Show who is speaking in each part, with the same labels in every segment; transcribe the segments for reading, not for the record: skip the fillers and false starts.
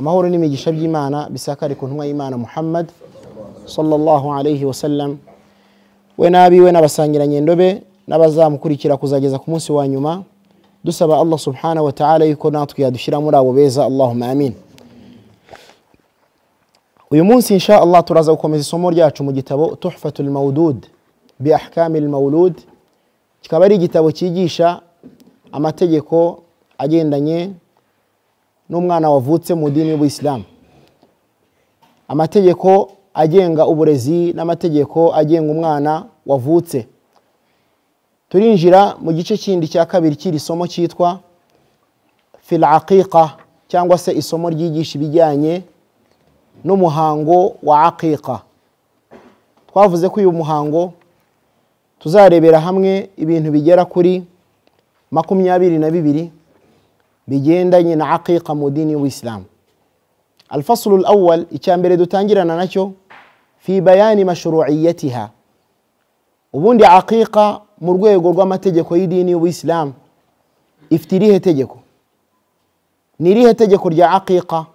Speaker 1: amahoro n'imigisha by'Imana bisakare ku ntumwa y'Imana Muhammad sallallahu alayhi wa sallam we nabiwe n'abasangiranye ndobe n'abazamukurikira kuzageza ku munsi wa nyuma dusaba Allah subhanahu wa ta'ala yuko natwe yadushira muri abo beza Allahumma amin. Uyu munsi insha Allah turaza gukomeza isomo ryacu mu gitabo Tuhfatul Mawdud bi ahkamil mawlud, kikaba ari igitabo cyigisha amategeko agendanye n'umwana wavutse mu dini y'Islam, amategeko agenga uburezi n'amategeko agenga umwana wavutse. Turinjira mu gice kindi cya kabiri cy'iri somo cyitwa fil aqiqa, cyangwa se isomo ryigisha ibijyanye n'umuhango wa aqiqa. Twavuze ko uyu muhango tuzarebera hamwe ibintu bigera kuri 22 bigendanye na aqiqa mu dini y'Islam. Al-faslu al-awwal, icyambere dutangirana nacyo fi bayani mashru'iyyatiha. Ubundi aqiqa mu rwego rw'amategeko y'idini y'Islam ifite irihe tegeko? Ni irihe tegeko rya aqiqa?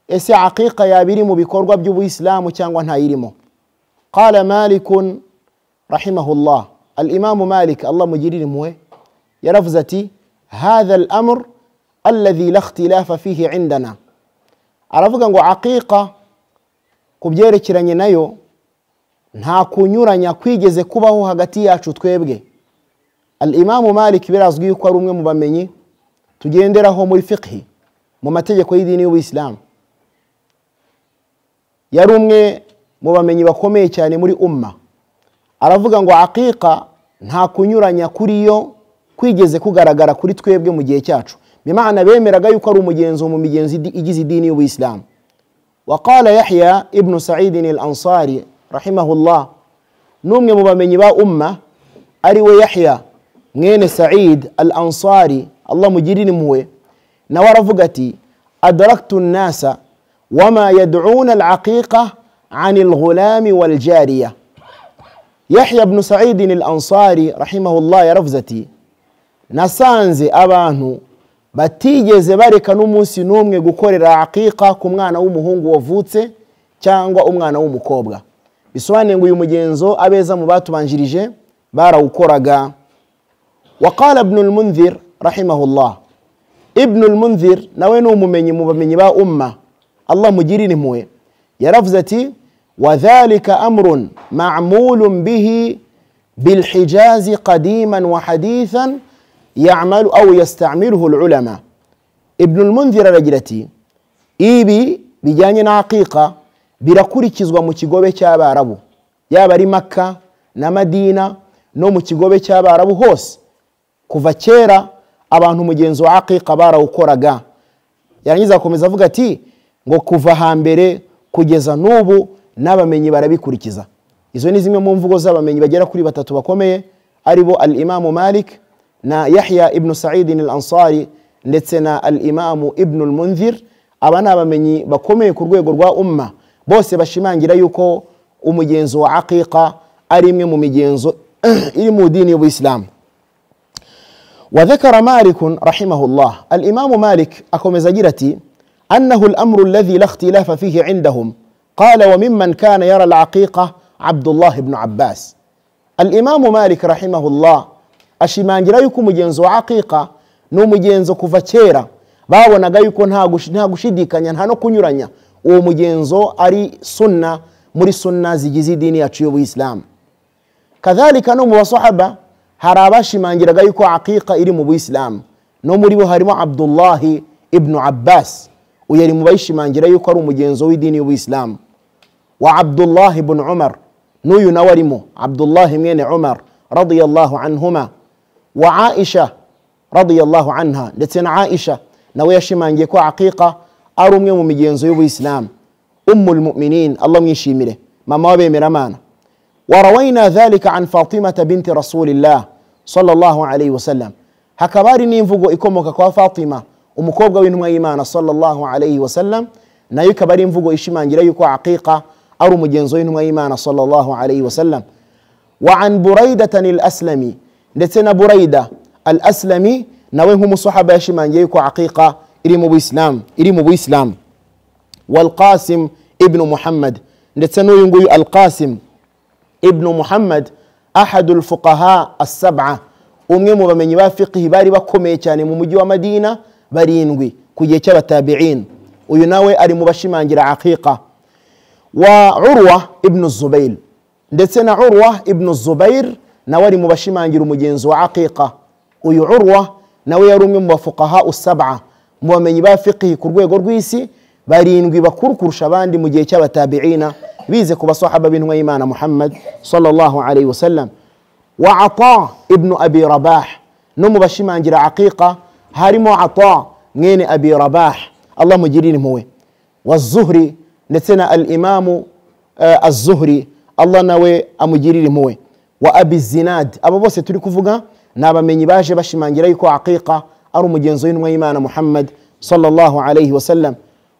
Speaker 1: Ese aqiqa yabiri mu bikorwa by'Ubuislamu cyangwa ntayirimo? Qala Malik rahimahullah, al-Imam Malik Allah mugirire impuhwe yaravuze ati hadha al-amr alladhi la ikhtilafa fihi indana. Aravuga ngo aqiqa kubyerekeranye nayo nta kunyuranya kwigeze kubaho hagati yacu twebwe. Al-Imam Malik birazwi yuko ari umwe mu bamenyi tugenderaho muri fiqh, mu mategeko y'idini y'Islam. Yari umwe mu bamenyi bakomeye cyane muri umma. Aravuga ngo aqiqa nta kunyuranya kuri yo kwigeze kugaragara kuri twebwe mu gihe cyacu, bimana bemeraga yuko ari umugenzo mu migenzi igize idini y'Islam. Waqala Yahya ibn Sa'id al-Ansari rahimahullah, numwe mu bamenyi ba umma ari we Yahya mwene Sa'id al-Ansari Allah mugirire impuhwe, nawe aravuga ati adraktu an-nasa wama yad'una al-aqiqa 'an al-ghulam wal-jariya. Yahya ibn Sa'id al-Ansari rahimahullah yaravuze ati nasanze abantu batigeze bareka n'umunsi n'umwe gukorera aqiqa ku mwana w'umuhungu wavutse cyangwa umwana w'umukobwa. Bisobanuye ngo uyu mugenzo abeza mu batubanjirije barawukoraga. Waqala ibn al-Munzir rahimahullah, ibn al-Munzir nawe ni umumenyi mu bamenyi ba umma Allah mugirire impuhwe yaravuze ati wadhalika amrun ma'mulun bihi bil Hijaz qadiman wa hadithan ya'malu aw yasta'miluhu al-ulama. Ibn al-Munzir aragira ati ibi bijyanye na aqiqa birakurikizwa mu kigobe cy'Abarabu, yaba ari Makka na Madina no mu kigobe cy'Abarabu hose. Kuva kera abantu umugenzo wa aqiqa barawukoraga. Yarangiza akomeza avuga ati ngo kuva hambere kugeza n'ubu n'abamenyi barabikurikiza. Izo ni zimwe mu mvugo z'abamenyi bagera kuri batatu bakomeye, aribo al-Imam Malik na Yahya ibn Sa'id al-Ansari ndetse na al-Imam ibn al-Munzir. Aba ni abamenyi bakomeye ku rwego rwa umma, bose bashimangira yuko umugenzo wa aqiqa ari imwe mu migenzo iri mu dini y'Islam. وذكر مالك رحمه الله, الإمام مالك أكمز جرتي أنه الأمر الذي لا اختلاف فيه عندهم. قال وممن كان يرى العقيقة عبد الله بن عباس. الإمام مالك رحمه الله ashimangira yuko umugenzo wa aqiqa n'umugenzo kuva kera babonaga yuko nta gushidikanya nta no kunyuranya, uwo mugenzo ari sunna muri sunna zigize idini yacu y'Islam. Kadhalika no mu basahaba hari abashimangiraga yuko aqiqa iri mu Islam, no muri bo harimo Abdullah ibn Abbas, uyari mu bayishimangira yuko ari umugenzo w'idini y'Islam. Wa Abdullah ibn Umar, n'uyu nawe arimo Abdullah mwene Umar radiyallahu anhuma. Wa Aisha radiyallahu anha, ndetse na Aisha nawe yashimangiye ko aqiqa ari umwe mu migenzo y'Islam. Ummul mu'minin Allah mwishimire, mama w'abemeramana. وروينا ذلك عن فاطمة بنت رسول الله صلى الله عليه وسلم. Hakabari ni imvugo ikomoka kwa Fatima umukobwa w'intumwa y'Imana صلى الله عليه وسلم, nayo ikabari imvugo ishimangira yuko aqiqa ari umugenzo w'intumwa y'Imana صلى الله عليه وسلم. وعن بريدة الأسلمي, ndetse na Burayda al-Aslami nawe nk'umusahaba yashimangiye yuko aqiqa iri mu Islam. والقاسم ابن محمد ndetse n'uyu nguyu Al-Qasim ibn Muhammad ahadul fuqaha as-sab'a, umwe mu bamenyi ba fiqh bari bakomeye cyane mu mujyi wa Madina barindwi ku gihe cy'abatabi'in. Uyu nawe ari mu bashimangira aqiqa. Wa Urwa ibn Zubair, ndetse na Urwa ibn Zubair nawe ari mu bashimangira umugenzo wa aqiqa. Uyu Urwa nawe yari umwe mu bafuqaha as-sab'a, mu bamenyi ba fiqh ku rwego rw'isi barindwi bakuru kurusha abandi mu gihe cy'abatabi'ina bize ku basahaba b'intumwa y'Imana Muhammad sallallahu alayhi wasallam. Wa Ata ibn Abi Rabah, no mu bashimangira aqiqa harimo Ata mwene Abi Rabah, Allah mugirire impuhwe. Wa Zuhri, ndetse na al-Imamu az-Zuhri, Allah nawe amugirire impuhwe. Wa Abi Zinad, abo bose turi kuvuga ni abamenyi baje bashimangira yuko aqiqa ari umugenzo w'intumwa y'Imana Muhammad sallallahu alayhi wasallam.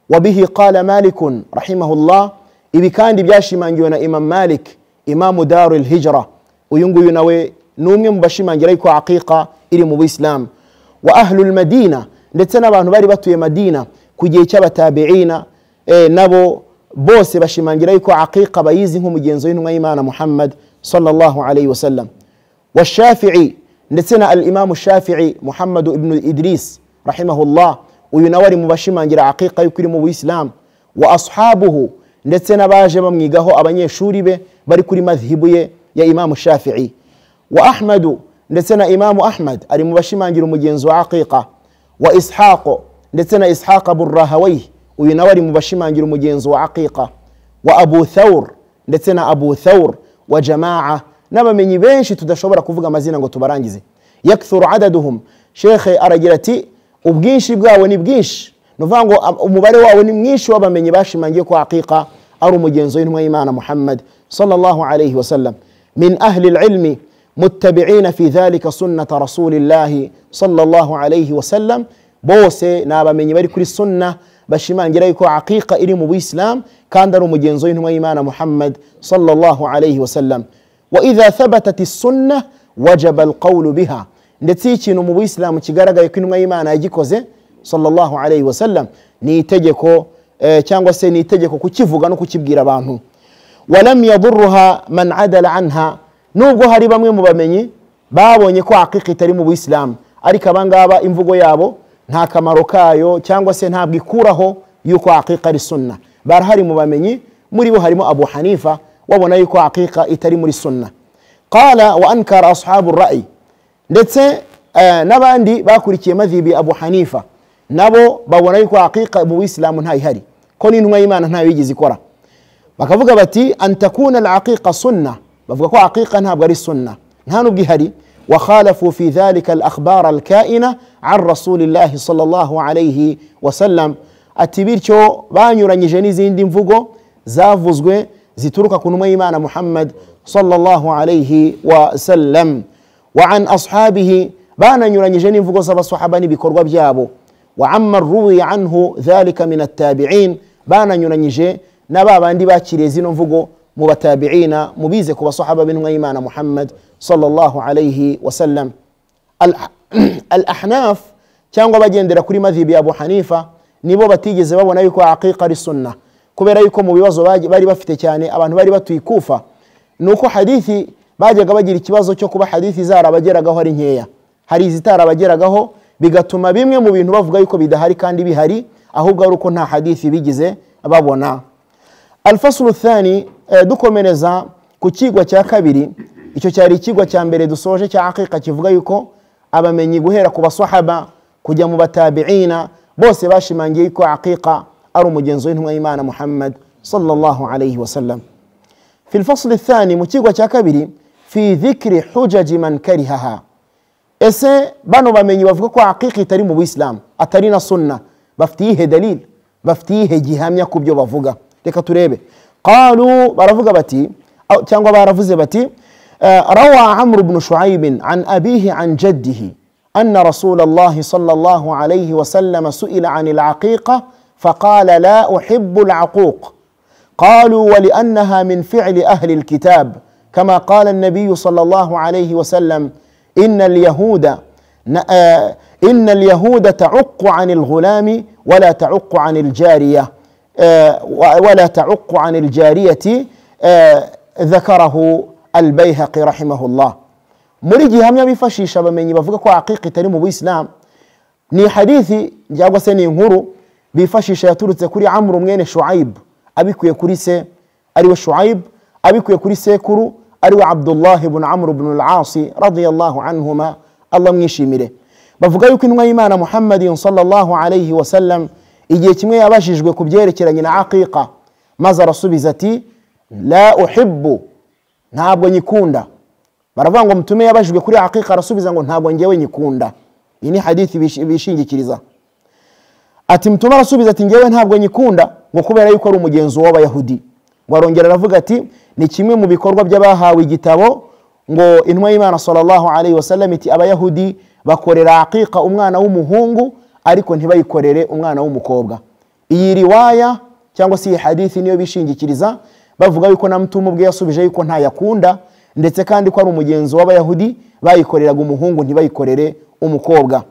Speaker 1: Wa bihi qala Malik rahimahullah, ibi kandi byashimangiwe na Imam Malik, imamu Darul Hijra. Uyu nguyu nawe ni umwe mu bashimangira yuko aqiqa iri mu Islam. Wa ahlul Madina, ndetse n'abantu bari batuye Madina ku gihe cy'abatabi'ina nabo bose bashimangira yuko aqiqa bayizi nk'umugenzo w'intumwa y'Imana Muhammad sallallahu alayhi wasallam. Wa Shafi'i, ndetse na al-Imam Shafi'i Muhammad ibn Idris rahimahullah, uyu nawe ari mu bashimangira aqiqa yuko iri mu Islam. Wa ashabuhu, ndetse n'abaje bamwigaho abanyeshuri be bari kuri madhhibu ye ya Imam Shafi'i. Wa Ahmadu, ndetse na Imam Ahmad ari mu bashimangira umugenzo wa aqiqa. Wa Ishaq, ndetse na Ishaq Abu Rahawayh, uyu nawe ari mu bashimangira umugenzo wa aqiqa. Wa Abu Thawr, ndetse na Abu Thawr. Wa jamaa, n'abamenyi benshi tudashobora kuvuga amazina ngo tubarangize. Yakthuru adaduhum, Sheikh aragira ati ubwinshi bwawe ni bwinshi, nuvuga ngo umubare wawe ni mwinshi w'abamenyi bashimangiye ko aqiqa ari umugenzo w'intumwa y'Imana Muhammad sallallahu alayhi wasallam. Min ahli al-ilmi muttabi'ina fi dhalika sunnata rasulillahi sallallahu alayhi wasallam, bose n'abamenyi bari kuri sunna bashimangira yuko aqiqa iri mu Islam kandi ari umugenzo w'intumwa y'Imana Muhammad sallallahu alayhi wasallam. Wa idha thabatat as-sunnah wajaba al-qawlu biha, ndetse ikintu mu Islam kigaragaye ko intumwa y'Imana yagikoze sallallahu alayhi wasallam ni itegeko cyangwa se ni itegeko kukivuga no kukibwira abantu. Walam yadurruha man adala anha, nubwo hari bamwe mu bamenyi babonye ko aqiqa itari mu Islam, ariko abangaba imvugo yabo nta kamaro kayo cyangwa se ntabwo ikuraho yuko aqiqa ari sunna. Barahari mu bamenyi, muri bo harimo Abu Hanifa wabona yuko aqiqa itari muri sunna. Qala wa ankara ashabu ar-ra'y, ndetse n'abandi bakurikiye madhhibi Abu Hanifa nabo babona yuko aqiqa mu Islam ntayihari, ko n'intumwa y'Imana ntayo yigeze ikora. Bakavuga bati an takuna al-aqiqa sunna, bavuga ko aqiqa ntabwo ari sunna, nta nubwo ihari. Wa khalafu fi dhalika al-akhbar al-ka'ina an rasulillahi sallallahu alayhi wasallam, ati bityo banyuranyije n'izindi mvugo zavuzwe zituruka ku ntumwa y'Imana Muhammad sallallahu alayhi wasallam. Wa an ashabihi, bananyuranyije n'imvugo z'abasahaba n'ibikorwa byabo. Wa amma ruwi anhu dhalika min at-tabi'in, bananyuranyije n'ababandi bakiriye zino mvugo mu batabi'ina mubize ku basahaba b'intumwa y'Imana Muhammad sallallahu alayhi wasallam. Al-Ahnaf, cyangwa bagendera kuri madhhibi ya Abu Hanifa, nibo batigeze babona yuko aqiqa ari sunna, kubera yuko mu bibazo bari bafite cyane abantu bari batuye Kufa nuko hadithi bajyaga bagira ikibazo cyo kuba hadithi zarabageragaho ari nkeya, hari izitarabageragaho, bigatuma bimwe mu bintu bavuga yuko bidahari kandi bihari, ahubwo ari uko nta hadithi bigize babona. Al-faslu thani, dukomereza ku kigwa cya kabiri. Icyo cyari ikigwa cya mbere dusoje cya aqiqa kivuga yuko abamenyi guhera ku basahaba kujya mu batabi'ina bose bashimangiye yuko aqiqa ari umugenzo w'intumwa y'Imana Muhammad sallallahu alayhi wasallam. في الفصل الثاني, mu kigwa cya kabiri, fi dhikri hujaji man karihaha, ese bano bamenyi bavuga ko aqiqa itari mu Islam atari na sunna bafitiye dalil, bafitiye gihamya ku byo bavuga. Reka turebe. Qalu, baravuga bati cyangwa baravuze bati روى عمرو بن شعيب عن أبيه عن جده أن رسول الله صلى الله عليه وسلم سئل عن العقيقة فقال لا أحب العقوق. قالوا ولأنها من فعل أهل الكتاب كما قال النبي صلى الله عليه وسلم إن اليهود تعق عن الغلام ولا تعق عن الجارية. ولا تعق عن الجارية ذكره البيهقي رحمه الله. muri gihamya bifashisha abamenyi bavuga ko aqiqa itari mu Islam ni hadithi cyangwa se ni inkuru bifashisha yaturutse kuri Amr mwene Shuaib abikuye kuri se ariwe Shuaib abikuye kuri sekuru ariwe Abdullah ibn Amr ibn al-As radiyallahu anhuma Allah mwishimire. Bavuga yuko intumwa y'Imana Muhammadin sallallahu alayhi wa sallam igihe kimwe yabashijwe kubyerekeranye na aqiqa maze arasubiza ati la uhibbu, ntabwo nyikunda. Baravuga ngo mtume yabashijwe kuri aqiqa arasubiza ngo ntabwo ngewe nyikunda. Iyi ni hadithi bishingikiriza. Ati mtume arasubiza ati ngewe ntabwo nyikunda ngo kubera yuko ari umugenzo w'abayahudi. Ngo arongera aravuga ati ni kimwe mu bikorwa by'abahawe igitabo ngo intumwa y'Imana sallallahu alayhi wa sallam iti abayahudi bakorera aqiqa umwana w'umuhungu ariko ntibayikorere umwana w'umukobwa. Iyi riwaya cyangwa si hadithi niyo bishingikiriza bavuga yuko na mtume ubwe yasubije yuko nta yakunda ndetse kandi ko ari umugenzo w'abayahudi bayikoreraga umuhungu ntibayikorere umukobwa.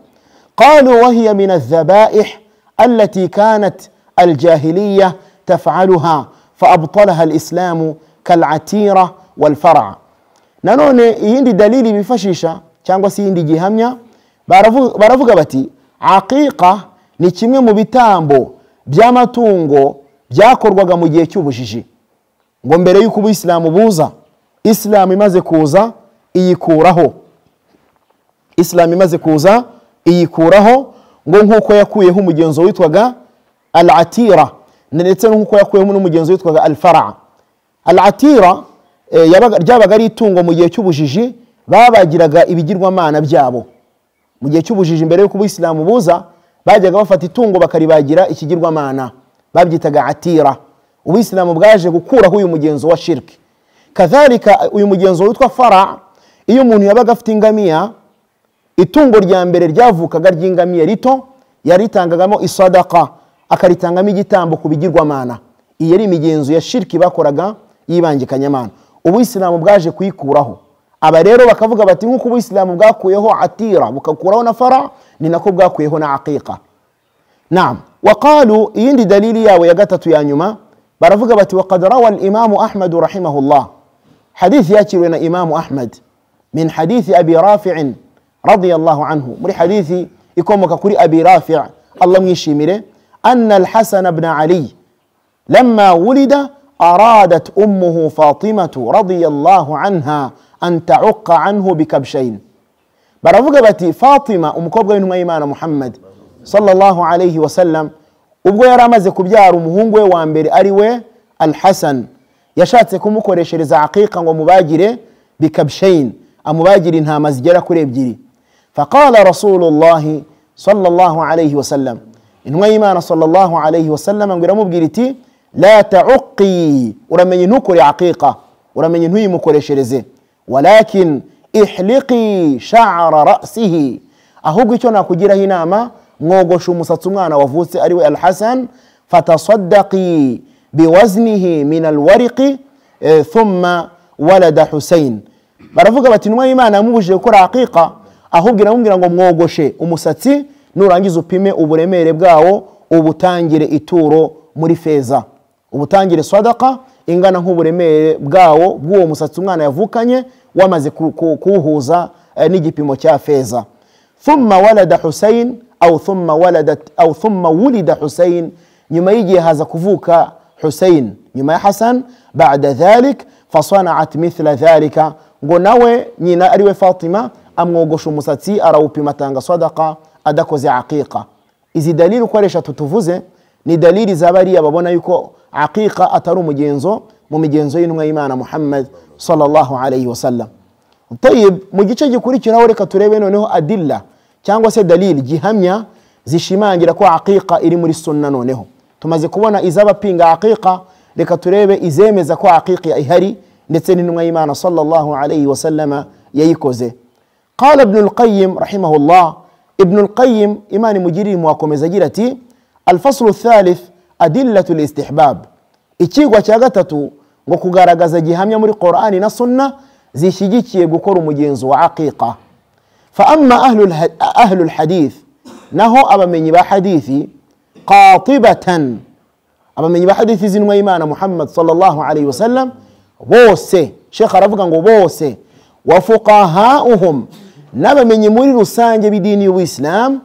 Speaker 1: Qalu wa hiya min adh-dhaba'ih allati kanat al-jahiliyyah taf'aluha fa abtalaha al-islam kal-'atira wal-far'. Nanone iyindi dalili bifashisha cyangwa si iyindi gihamya baravuga bati aqiqa ni kimwe mu bitambo by'amatungo byakorwaga mu gihe cy'ubujiji ngo mbere yuko ubuislamu buza. Islam imaze kuza iyikuraho, Islam imaze kuza iyikuraho ngo nkuko yakuyeho umugenzo witwaga al-atira ndetse nkuko yakuyeho n'umugenzo witwaga al-fara'. Al-atira ryabaga ari itungo mu gihe cy'ubujiji babagiraga ibigirwamana byabo. Mu gihe cy'ubujiji mbere yuko ubuislamu buza bajyaga bafata itungo bakaribagira ikigirwamana babyitaga atira. Ubuislamu bwaje gukuraho uyu mugenzo wa shirki. Kadhalika uyu mugenzo witwa fara', iyo umuntu yabaga afite ingamiya, itungo rya mbere ryavukaga ry'ingamiya rito yaritangagamo isadaqa, akaritangamo igitambo kubigirwamana. Iyi ari imigenzo ya shirki bakoraga yibangikanyamana. Ubuislamu bwaje kuyikuraho. Aba rero bakavuga bati nkuko ubuislamu bwakuyeho atira bukakuraho na fara', ni nako bwakuyeho na aqiqa. Naam. Waqalu iyindi dalili yawe ya gatatu ya nyuma baravuga bati waqad rawa al-imam Ahmad rahimahullah, hadith yakiriwe na Imam Ahmad min hadith Abi Rafi' radiyallahu anhu, muri hadithi ikomoka kuri Abi Rafi' Allah mwishimire, anna al-Hasan ibn Ali lamma wulida aradat ummuhu Fatimatu radiyallahu anha an ta'uqqa anhu bikabshayn. Baravuga bati Fatima umukobwa w'intumwa y'Imana Muhammad sallallahu alayhi wa sallam ubwo yari amaze kubyara umuhungu we wa mbere ari we al-Hasan, yashatse kumukoreshereza aqiqa ngo mubagire bikabshayn, amubagire intama zigera kuri ebyiri. Faqala Rasulullah sallallahu alayhi wa sallam, intumwa y'Imana sallallahu alayhi wa sallam ngo iramubwira iti la ta'uqqi, uramenye ntukore aqiqa, uramenye ntuyimukoreshereze, walakin ihliqi sha'ra ra'sihi, ahubwo icyo nakugiraho inama mwogosha umusatsi umwana wavutse ari we al-Hasan, fatasaddaqi biwaznihi min al-wariqi thumma walada Husayn. Baravuga bati intumwa y'Imana yamubujije gukora aqiqa, ahubwo iramubwira ngo mwogoshe umusatsi nurangiza upime uburemere bwawo ubutangire ituro muri feza, ubutangire sadaqa ingana nk'uburemere bwawo bw'uwo musatsi umwana yavukanye wamaze kuwuhuza n'igipimo cya feza. Thumma walada Husayn au thumma wulida Husayn, nyuma y'igihe haza kuvuka Husayn nyuma ya Hasan. Ba'da dhalik fasana'at mithla dhalika, ngo nawe nyina ariwe Fatima amwogosha umusatsi arawupima atanga sadaqa adakoze aqiqa. Izi dalili ukoresha tutuvuze ni dalili zabariya babona yuko aqiqa atari umugenzo mu migenzo y'intumwa y'Imana Muhammad sallallahu alayhi wa sallam. Tayib, mu gice gikurikiraho reka turebe noneho adilla cyangwa se dalili gihamya zishimangira ko aqiqa iri muri sunna. Noneho tumaze kubona izabapinga aqiqa, reka turebe izemeza ko aqiqa ihari ndetse n'intumwa y'Imana sallallahu alayhi wa sallam yayikoze. Qala Ibn al-Qayyim rahimahullah, Ibn al-Qayyim imani mujiri muwakomeza agira ati al-faslu ath-thalith adillatu al-istihbab, ikigwa cya gatatu ngo kugaragaza gihamya muri Qur'ani na sunna zishyigikiye gukora umugenzo wa aqiqa. Fa amma ahlul hadith, naho abamenyi ba hadithi, qatibatan abamenyi ba hadithi z'intumwa y'Imana Muhammad sallallahu alayhi wasallam bose, Sheikh aravuga ngo bose, wa fuqahauhum, n'abamenyi muri rusange b'idini y'Ubuislam,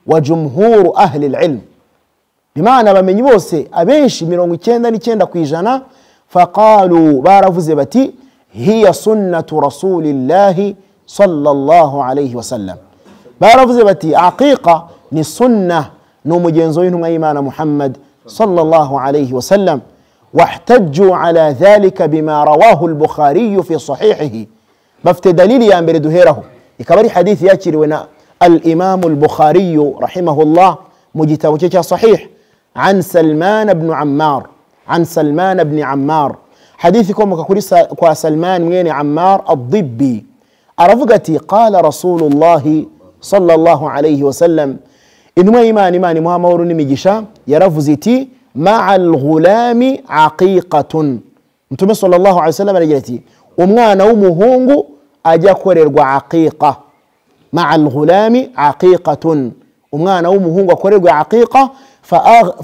Speaker 1: wa jumhuru ahli al-ilm, bimana abamenyi bose abenshi 99% faqalu, baravuze bati hiya sunnatu rasulillahi sallallahu alayhi wasallam, baravuze bati aqiqa ni sunnah, ni umugenzo w'intumwa y'Imana Muhammad sallallahu alayhi wasallam. واحتجوا على ذلك بما رواه البخاري في صحيحه، بفت دليل يا امبر دهيره يكبر حديث ياتي ونا الامام البخاري رحمه الله مجتوى صحيح عن سلمان بن عمار، عن سلمان بن عمار، حديثكم كوريسا سلمان من عمار الضبي، أرفقتي قال رسول الله صلى الله عليه وسلم إنما إيمان مهامور نمجشا يرفزتي مع الغلام عقيقة، انتم صلى الله عليه وسلم رجلتي ومغانا ومهونغو أجا كوريرغو عقيقة، مع الغلام عقيقة، ومغانا ومهونغو كوريرغو عقيقة،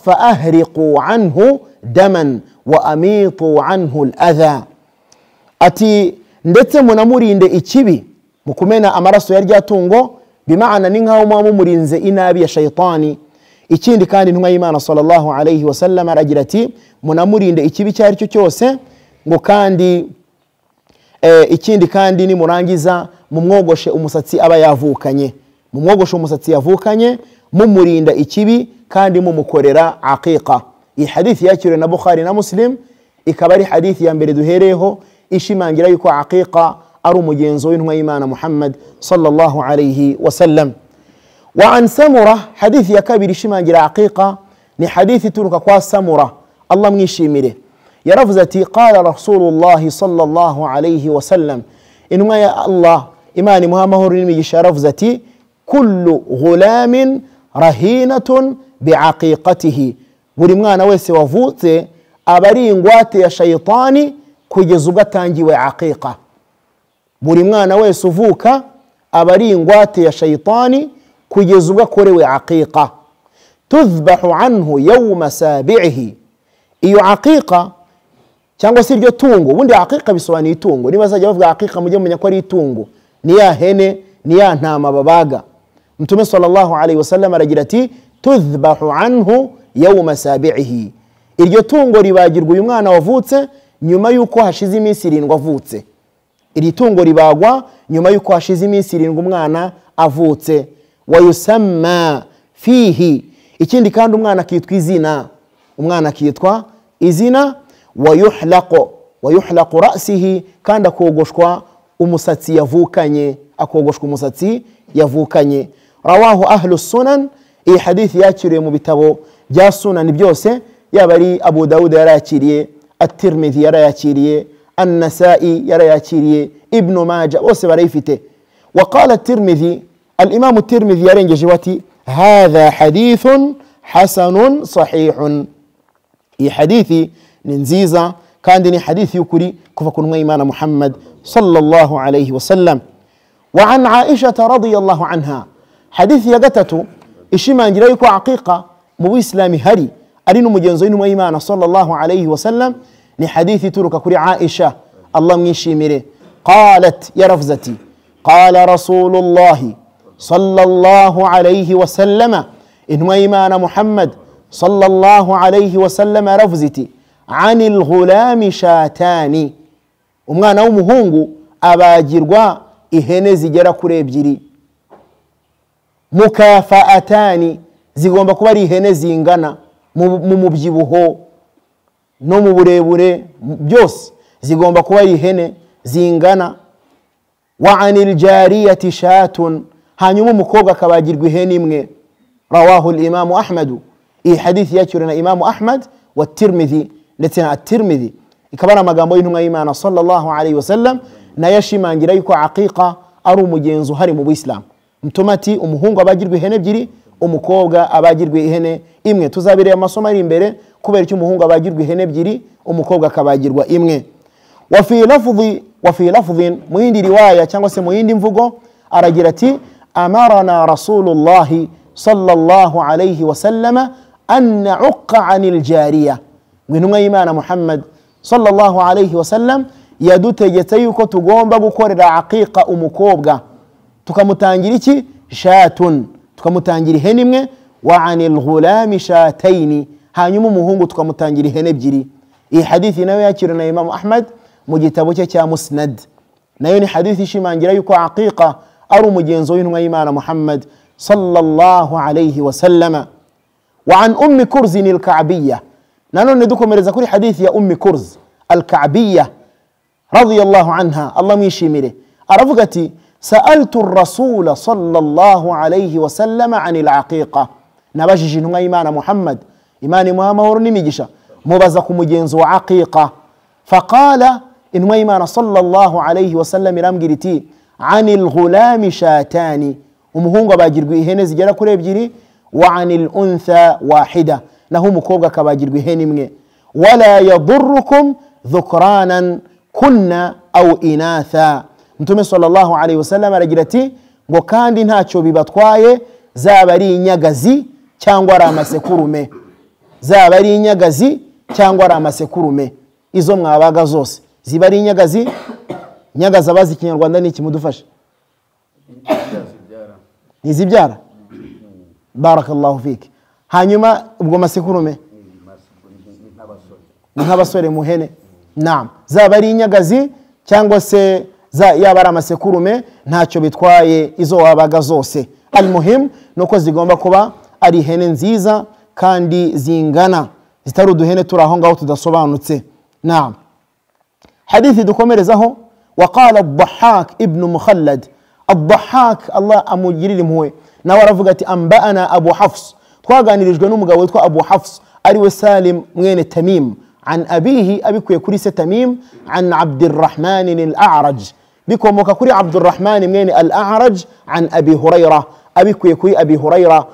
Speaker 1: فأهرقوا عنه دما وأميطوا عنه الأذى. ati ndetse munamurinde ikibi mukumena amaraso yarya tungo, bimaana ninkaho murinze inabi ya shaytani. Ikindi kandi intumwa y'Imana sallallahu alayhi wasallam aragira ati munamurinde ikibi cyari cyo cyose, ngo kandi ikindi kandi ni murangiza mumwogoshe umusatsi aba yavukanye, mumwogoshe umusatsi yavukanye, mumurinda ikibi kandi mumukorera aqiqa. Iyi hadithi yakiriwe na Bukhari na Muslim, ikaba ari hadithi ya mbere duhereho ishimangira yuko aqiqa ari umugenzo w'intumwa y'Imana Muhammad sallallahu alayhi wasallam. وعن سمرة حديث يكابر ishimangira aqiqa ni hadithi turuka kwa Samura, Allah mwishimire, yarafuzati qala Rasulullah sallallahu alayhi wasallam, intumwa ya Allah imani muhamahuru n'imigisha yarafuzati kullu ghulamin rahinatun biaqiqatihi, buri mwana wese wavutse abari ingwate ya shaytani kugeza ubwo atangiwe aqiqa. Buri mwana wese uvuka abari ingwate ya shaytani kugeza ubwo akorewe aqiqa. Tudhbahu anhu yawma sabi'ihi, iyo aqiqa cyangwa se iryo tungo, ubundi aqiqa bisobanuye itungo, niba bazajya bavuga aqiqa mujye mumenya ko ari itungo, ni ya hene ni ya ntama babaga. Mtume sallallahu alayhi wasallam aragira ati tudhbahu anhu yawma sabi'ihi, iryo tungo ribagirwa uyu mwana wavutse nyuma yuko hashize iminsi 7 avutse. Iri tungo ribagwa nyuma yuko hashize iminsi 7 umwana avutse. Wayusamma fihi, ikindi kandi umwana akitwa izina, umwana akitwa izina. Wayuhlaqu ra'sihi, kandi akogoshwa umusatsi yavukanye, akogoshwa umusatsi yavukanye. Rawahu ahlu sunan, iyi hadithi yakiriwe mu bitabo bya sunan byose, yaba ari Abu Dawud yarayakiriye, At-Tirmidhi yarayakiriye, An-Nasa'i yarayakiriye, Ibn Majah bose barayifite. Waqala At-Tirmidhi, الإمام الترمذي يرنجي واتي هذا حديث حسن صحيح، إي حديثي ننزيزا كان دني حديث يكري كفكن إيمان محمد صلى الله عليه وسلم. وعن عائشة رضي الله عنها حديث يقتتو إشما انجريكو عقيقة مو إسلامي هري أرينو مجنزين إيمان صلى الله عليه وسلم لحديث ترك كري عائشة الله منيشي ميري قالت يا رفزتي قال رسول الله صلى الله عليه وسلم إنما إيمان محمد صلى الله عليه وسلم رفزتي عن الغلام شاتان، umwana w'umuhungu abagirwa ihene zigera kuri 2 mukafaatani, zigomba kuba ari ihene zingana mu mubyibuho no mu burebure, byose zigomba kuba ari ihene zingana. Wa anil jariyati shatun, hanyuma umukobwa akabagirwa ihene imwe. Rawahu al-Imam Ahmad, iyi hadithi yakiriwe na Imam Ahmad wa Tirmidhi ndetse na At-Tirmidhi, ikaba ari amagambo y'intumwa y'Imana sallallahu alayhi wasallam, na yashimangira yuko aqiqa ari umugenzo hari mu Islam. Mtumati umuhungu abagirwa ihene 2, umukobwa abagirwa ihene imwe. Tuzabireba amasomo ari imbere kubera icyo umuhungu abagirwa ihene 2 umukobwa akabagirwa imwe. Wa fi lafdhin, mu yindi riwaya cyangwa se mu yindi mvugo aragira ati amarana Rasulullah sallallahu alayhi wasallam an na'uqqa 'anil jariya, intumwa y'Imana Muhammad sallallahu alayhi wa sallam yadutegetse yuko tugomba gukorera aqiqa umukobwa, tukamutangira iki? Shatun, tukamutangira ihene imwe, wa anil ghulami shataini, hanyuma umuhungu tukamutangira ihene ebyiri. Iyi hadithi nayo yakiriwe na Imam Ahmad mu gitabo cye cya Musnad, nayo ni hadithi ishimangira yuko aqiqa ari umugenzo w'intumwa y'Imana Muhammad sallallahu alayhi wa sallama. Wa an ummi kurz al-ka'biyya, nanone dukomereza kuri hadithi ya ummi kurz al-ka'biyya radiyallahu anha, Allah mwishimire, aravuga ati sa'altu ar-rasul sallallahu alayhi wa sallama anil aqiqa, nabajije intumwa y'Imana Muhammad, Imana imuha amahoro n'imigisha, mubaza ku mugenzo wa aqiqa. Faqala, intumwa y'Imana sallallahu alayhi wa sallam irambwira iti anil ghulami shatani, umuhungu abagirwa ihene zigera kuri ebyiri, wa anil untha wahida, naho umukobwa akabagirwa ihene imwe. Wala yadurrukum dhukranan kunna aw inatha, Mtume sallallahu alayhi wa sallam aragira ati ngo kandi ntacyo bibatwaye, zaba ari inyagazi cyangwa ari amasekurume, zaba ari inyagazi cyangwa ari amasekurume, izo mwabaga zose ziba ari inyagazi. Nyagazi abazi Kinyarwanda ni iki mudufashe? Nizibyara. Barakallahu fiki. Hanyuma ubwo masekurume nk'abasore muhene. Naam, zaba ari inyagazi cyangwa se yaba ari amasekurume, ntacyo bitwaye izo wabaga zose. Almuhim nuko zigomba kuba ari ihene nziza kandi zingana, zitari uduhene turi aho ngaho tudasobanutse. Naam, hadithi dukomerezaho. وقال الضحاك ابن مخلد، الضحاك الله amugirire impuhwe, nawe aravuga ati anba'ana Abu Hafs, twaganirijwe n'umugabo witwa Abu Hafs ariwe Salim mwene Tamim, an abihi, abikuye kuri se Tamim, an Abdurrahman al-A'raj, bikomoka kuri Abdurrahman mwene al-A'raj, an Abi Hurayra, abikuye kuri Abi Hurayra,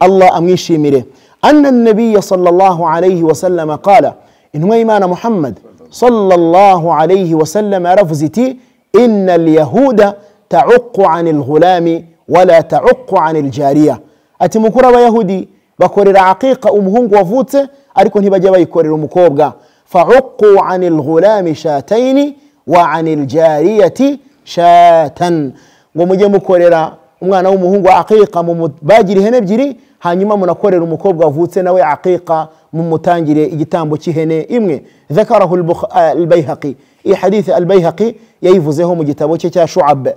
Speaker 1: Allah amwishimire, anna an-nabiy sallallahu alayhi wa sallam qala, intumwa y'Imana Muhammad sallallahu alayhi wa sallam aravuze iti inna al-yahuda ta'uqqu 'anil ghulami wala ta'uqqu 'anil jariya, ati mukuru abayahudi bakorera aqiqa umuhungu wavutse ariko ntibajya bayikorera umukobwa. Fa'uqqu 'anil ghulami shataini wa 'anil jariyati shatan, ngo mujye mukorera umwana w'umuhungu aqiqa bagira ihene ebyiri, hanyuma munakorera umukobwa wavutse nawe aqiqa mumutangire igitambo cy'ihene imwe. Dhakarahu al-Bayhaqi, i hadith al-Bayhaqi yayivuzeho mu gitabo cye cya Shu'ab.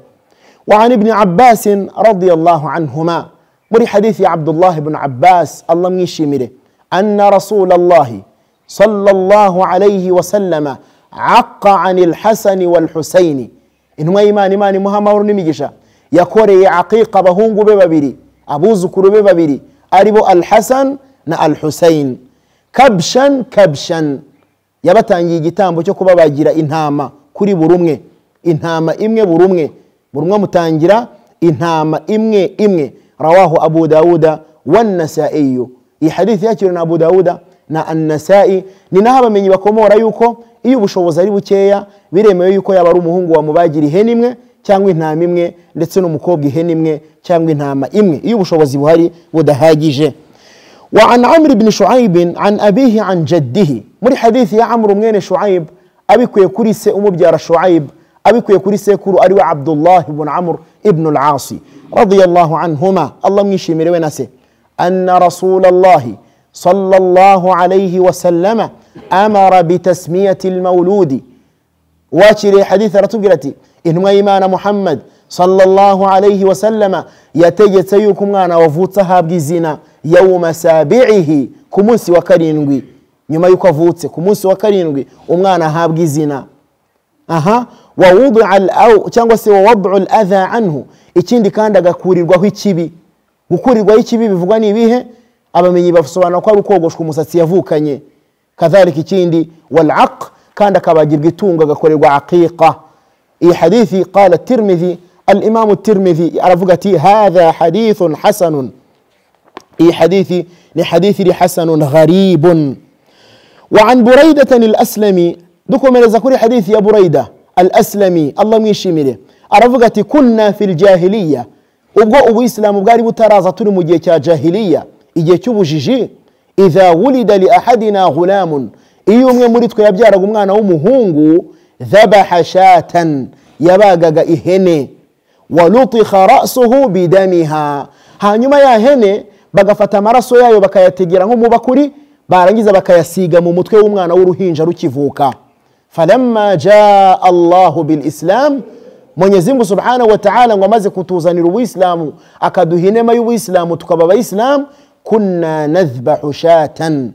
Speaker 1: Wa an ibn Abbas radiyallahu anhuma, muri hadithi ya Abdullah ibn Abbas Allah mwishimire, anna Rasulullah sallallahu alayhi wa sallama aqqa anil Hasan wal Husayn, intumwa y'Imana, Imana imuha amahoro n'imigisha, yakoreye aqiqa abahungu be babiri, abuzukuru be babiri, aribo al-Hasan na al-Husayn. Kabshan kabshan, yabatangiye igitambo cyo kuba bagira intama kuri buri umwe, intama imwe buri umwe, buri umwe mutangira intama imwe imwe. Rawahu Abu Dawuda wan Nasa'i, iyi hadithi yakiriwe na Abu Dawuda na An-Nasa'i. Ni naho abamenyi bakomora yuko iyo ubushobozi ari bukeya biremewe yuko yaba ari umuhungu wamubagira ihene imwe cyangwa intama imwe, ndetse n'umukobwa ihene imwe cyangwa intama imwe, iyo ubushobozi buhari budahagije. وعن عمرو بن شعيب عن أبيه عن جده, muri hadithi ya Amr mwene Shuaib abikuye kuri se umubyara Shuaib, abikuye kuri sekuru ariwe Abdullah ibn Amr ibn al-As radiyallahu anhuma, Allah mwishimire we na se, anna Rasulullah sallallahu alayhi wa sallama amara bitasmiyati al-mawludi, wakiriye hadithi aratubwira ati intumwa y'Imana Muhammad sallallahu alayhi wa sallama yategetse yuko umwana wavutse ahabwa izina yawma sabi'ihi, ku munsi wa karindwi, nyuma yuko avutse ku munsi wa karindwi umwana ahabwa izina. Wa wudu'a cyangwa se wa wad'u al-adha anhu, ikindi kandi agakurirwaho ikibi. Gukurirwaho ikibi bivugwa ni ibihe? Abamenyi basobanura ko ari ukogoshwa umusatsi yavukanye. Kadhalika ikindi wal-aq, kandi akabagirwa itungo agakorerwa aqiqa. Iyi hadithi qala at-Tirmidhi, al-Imam at-Tirmidhi aravuga ati hadha hadithun hasanun, iyi hadithi ni hadithi hasanun gharibun. Wa an Buraydah al-Aslami, dukomereza kuri hadithi ya Buraydah al-Aslami Allah mwishimire, aravuga ati kunna fil jahiliya, ubwo ubuislamu bwari butaraza turi mu gihe cya jahiliya, igihe cy'ubujiji, idha wulida li ahadina ghulamun, iyo umwe muri twe yabyaraga umwana w'umuhungu dhabaha shatan yabagaga ihene walutikha ra'suhu bidamiha hanyuma ya hene bagafata amaraso yayo bakayategera nko mu bakuri barangiza bakayasiga mu mutwe w'umwana w'uruhinja rukivuka falamma jaa Allahu bil Islam Mwenyezi Mungu Subhanahu wa Ta'ala ngo amaze kutuzanira ubuislamu akaduha inema y'ubuislamu tukaba abayisilamu kunna nadhbahu shatan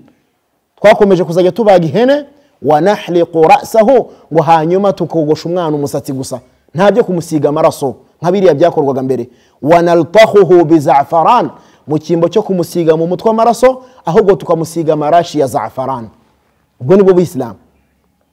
Speaker 1: twakomeje kuzajya tubaga ihene wa nahliqu ra'sahu ngo hanyuma tukogosha umwana umusatsi gusa nta byo kumusiga amaraso nk'abiriya byakorwaga mbere wa naltahuhu biza'faran mu kimbo cyo kumusiga mu mutwe amaraso ahubwo tukamusiga amarashi ya za'faran ubwo nibwo buislamu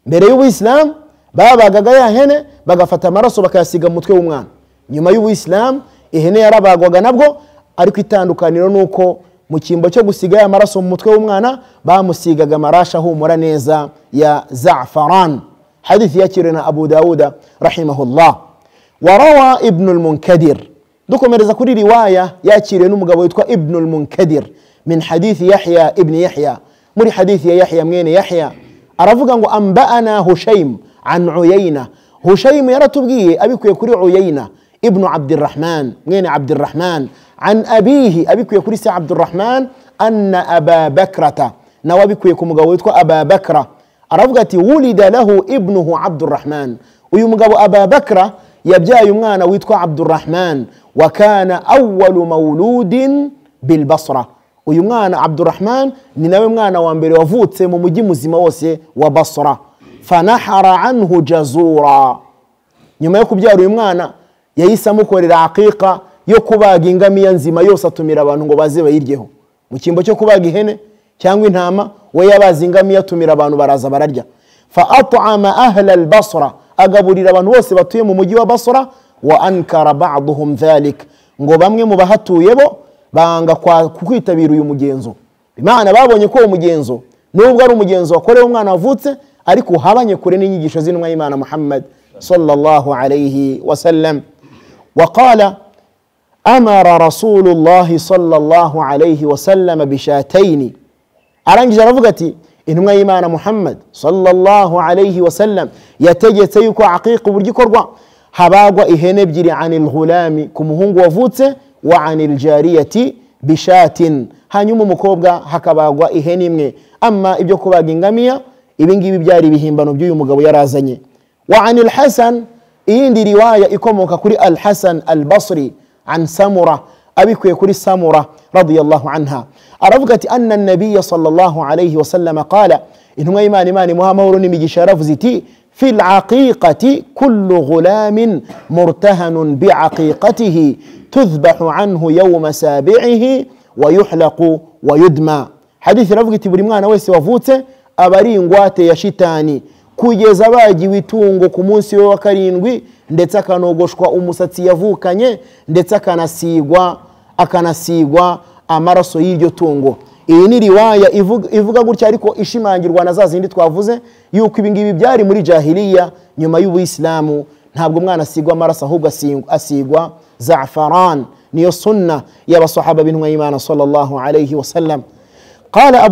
Speaker 1: mbere y'ubuislamu babagaga ya hene bagafata amaraso bakayasiga mu mutwe w'umwana nyuma y'ubuislamu ihene yarabagwaga nabwo ariko itandukaniro nuko mu kimbo cyo gusiga ya maraso mu mutwe w'umwana bamusigaga amarashi ahumura neza ya za'faran hadithi yakiriwe na Abu Dawuda rahimahullah warawa Ibn al-Munkadir dukomereza kuri riwaya yakiriwe n'umugabo witwa Ibn al-Munkadir min hadithi Yahya ibn Yahya muri hadithi ya Yahya mwene Yahya aravuga ngo anba'ana Hushaym an Uyayna Hushaym yaratubwiye abikuye kuri Uyayna ibn Abdurrahman mwene Abdurrahman an abihi abikuye kuri sa Abdurrahman anna Aba Bakrata nawe abikuye ku mugabo witwa Aba Bakra aravuga ati wulida lahu ibnuhu Abdurrahman uyu mugabo Aba Bakra yabyaye umwana witwa Abdurrahman wa kana awwalu mawludin bil Basra uyu mwana Abdurrahman ni nawe mwana wa mbere wavutse mu mujyi muzima wose wa Basra fanahara anhu jazura nyuma yo kubyara uyu mwana yahise amukorera aqiqa yo kubaga ingamiya nzima yose atumira abantu ngo baze bayiryeho mu kimbo cyo kubaga ihene cyangwa intama we yabaza ingamiya atumira abantu baraza bararya fa at'ama ahla al-Basra agaburira abantu bose batuye mu mujyi wa Basra wa ankara ba'dhum dhalik ngo bamwe mu bahatuye bo banga kwitabira uyu mugenzo bimana babonye ko umugenzo nubwo ari umugenzo wakorewe umwana wavutse ariko habanye kure n'inyigisho z'intumwa y'Imana Muhammad sallallahu alayhi wa sallam وقال أمر رسول الله صلى الله عليه وسلم بشاتين أرانج رفقتي إنما إيمان محمد صلى الله عليه وسلم يتجد سيكو عقيق برجي كربا هباغوا إهنب جري عن الغلام كمهنغ وفوت وعن الجارية بشات هانيوم مكوبغا هكباغوا إهنم أما إبجو كوباغ إنغامية إبنجي بجاري بهم بانو بجيو مغاو يرازني وعن الحسن إيندي رواية إكوموكا كوري الحسن البصري عن سمرة أبيكو يكوري سمرة رضي الله عنها أرفقت أن النبي صلى الله عليه وسلم قال إنهم إيمان مهامورون ميجي شرف زيتي في العقيقة كل غلام مرتهن بعقيقته تذبح عنه يوم سابعه ويحلق ويدمى حديث رفقت بريمان ويسي وفوته أبرين غواتي يشتاني kugeza bagiwe itungo ku munsi wa karindwi ndetse akanogoshwa umusatsi yavukanye ndetse akanasigwa amaraso y'iryo tungo iyi ni riwaya ivuga gutya ariko ishimangirwa na zazindi twavuze yuko ibingibi byari muri jahiliya nyuma y'ubuislamu ntabwo umwana asigwa amaraso ahubwo asigwa za'faran niyo sunna y'abasahaba b'intumwa y'Imana sallallahu alayhi wa sallam qala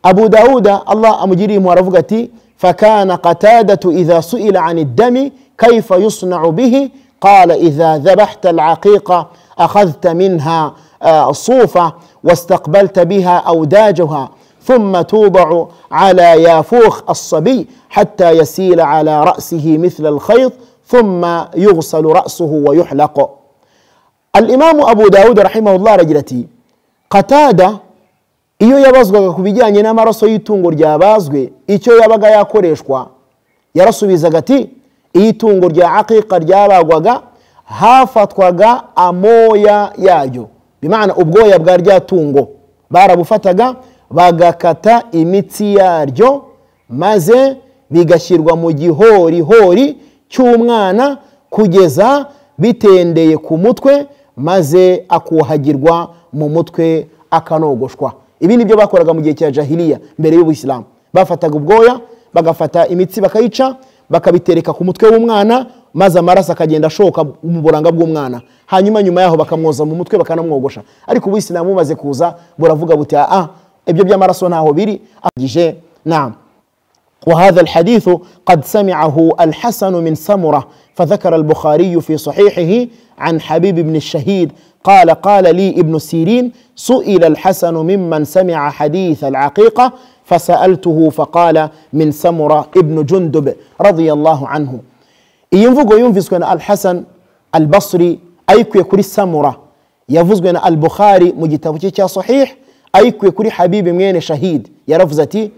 Speaker 1: Abu Dawuda Allah amujiriye mu aravuga ati فكان قتادة إذا سئل عن الدم كيف يصنع به قال إذا ذبحت العقيقة أخذت منها صوفة واستقبلت بها أوداجها ثم توضع على يافوخ الصبي حتى يسيل على رأسه مثل الخيط ثم يغسل رأسه ويحلق الإمام أبو داود رحمه الله رجلتي قتادة iyo yabazwaga kubijyanye n'amaraso y'itungo ryabazwe icyo yabaga yakoreshwa yarasubizaga ati itungo rya aqiqa ryabagwaga hafatwaga amoya yayo bimana ubwoya bwa rya tungo barabufataga bagakata imitsi yaryo maze bigashyirwa mu gihorihori cy'umwana kugeza bitendeye ku mutwe maze akuhagirwa mu mutwe akanogoshwa ibi nibyo bakoraga mu gihe cya jahiliya mbere y'ubuislamu bafataga ubwoya bagafata imitsi bakayica bakabitereka ku mutwe w'umwana maze amaraso akagenda ashoka mu buranga bw'umwana hanyuma nyuma yaho bakamwoza mu mutwe bakanamwogosha ariko ubuislamu bumaze kuza buravuga buti ibyo by'amaraso ntaho biri agije نعم. وهذا الحديث قد سمعه الحسن من سمرة، فذكر البخاري في صحيحه عن حبيب بن الشهيد قال لي ابن سيرين: سئل الحسن ممن سمع حديث العقيقة فسألته فقال: من سمرة ابن جندب رضي الله عنه. iyi mvugo yumviswe na Al-Hasan Al-Basri ayikuye kuri Samura, yavuzwe na Al-Bukhari mu gitabo cye cya Sahih ayikuye kuri Habib mwene Shahid. Yaravuze ati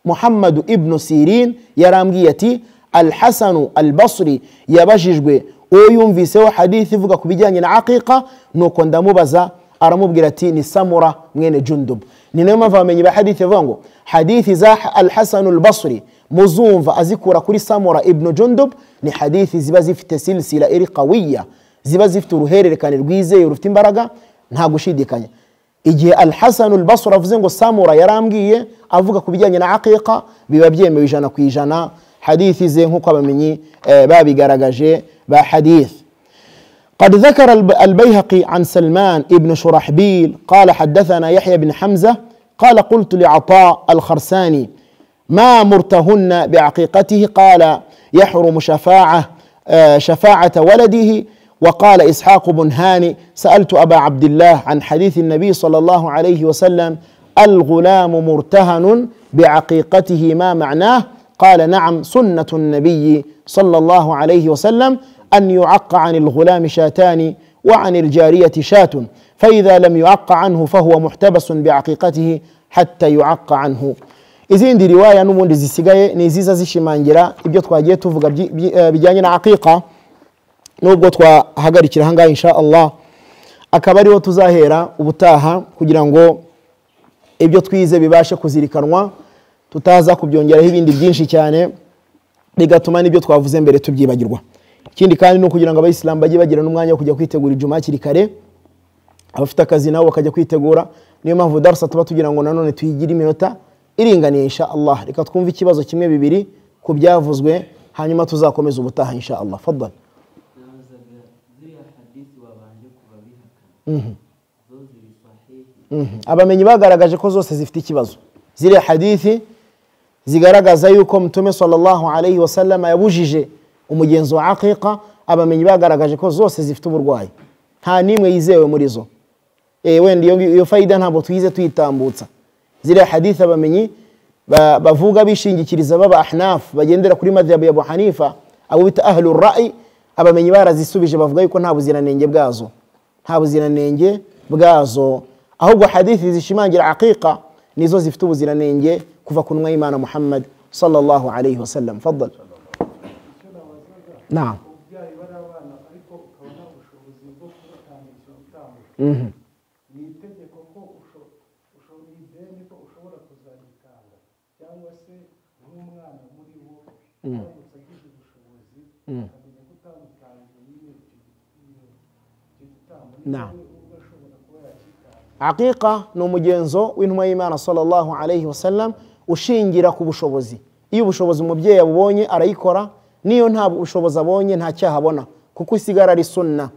Speaker 1: Muhammad ibn Sirin yarambwiye ati Al-Hasan Al-Basri yabajijwe uwo yumviseho hadithi ivuga ku bijyanye na aqiqa, nuko ndamubaza aramubwira ati ni Samura mwene Jundub. Ni nayo mpamvu abamenyi ba hadithi bavuga ngo hadithi za Al-Hasan Al-Basri muzumva azikura kuri Samura ibn Jundub ni hadithi ziba zifite silsila iri qawiya, ziba zifite uruhererekane rwizeye rufite imbaraga nta gushidikanya. Igihe Al-Hasan Al-Basri avuze ngo Samura yarambwiye avuga ku bijyanye na aqiqa, biba byemewe 100% hadithi ze nkuko abamenyi babigaragaje ba hadith. قد ذكر البيهقي عن سلمان ابن شرحبيل قال حدثنا يحيى بن حمزة قال قلت لعطاء الخرساني: ما مرتهن بعقيقته؟ قال: يحرم شفاعة ولده. وقال إسحاق بن هاني: سألت أبا عبد الله عن حديث النبي صلى الله عليه وسلم: الغلام مرتهن بعقيقته ما معناه؟ قال: نعم، سنة النبي صلى الله عليه وسلم أن يعق عن الغلام شاتان وعن الجارية شاة، فإذا لم يعق عنه فهو محتبس بعقيقته حتى يعق عنه. izindi riwaya n'ubundi zisigaye ni iziza zishimangira ibyo twagiye tuvuga bijyanye na aqiqa, nubwo twahagarikira hangahe insha Allah akaba ariho tuzahera ubutaha kugira ngo ibyo twize bibashe kuzirikanwa, tutaza kubyongeraho ibindi byinshi cyane bigatuma n'ibyo twavuze mbere tubyibagirwa. Ikindi kandi no kugira ngo abayisilamu bajye bagira n'umwanya wo kujya kwitegura Ijumaa hakiri kare, abafite akazi nabo bakajya kwitegura. Niyo mpamvu darasa tuba tugira ngo nanone tuyigire iminota iringaniye insha Allah. Reka twumve ikibazo kimwe bibiri ku byavuzwe hanyuma tuzakomeza ubutaha insha Allah. Faddal. Abamenyi bagaragaje ko zose zifite ikibazo. Ziriya hadithi zigaragaza yuko Mtume sallallahu alayhi wa sallam yabujije umugenzo wa aqiqa, abamenyi bagaragaje ko zose zifite uburwayi, nta nimwe yizewe muri zo. Wenda iyo faida ntabwo tuyize tuyitambutsa. Ziriya hadithi abamenyi bavuga bishingikiriza baba Ahnaf bagendera kuri madhhabu ya Abu Hanifa, abo bita ahlur ra'i, abamenyi barazisubije bavuga yuko nta buziranenge bwazo, ahubwo hadithi zishimangira aqiqa nizo zifite ubuziranenge kuva ku ntumwa y'Imana Muhammad sallallahu alayhi wa sallam. Faddal. Naam. Naam. Aqiqa ni umugenzo w'intumwa y'Imana sallallahu alayhi wa sallam ushingira ku bushobozi. Iyo ubushobozi umubyeyi abubonye arayikora, niyo nta bushobozi abonye nta cyaha abona, kuko isigara ari sunna.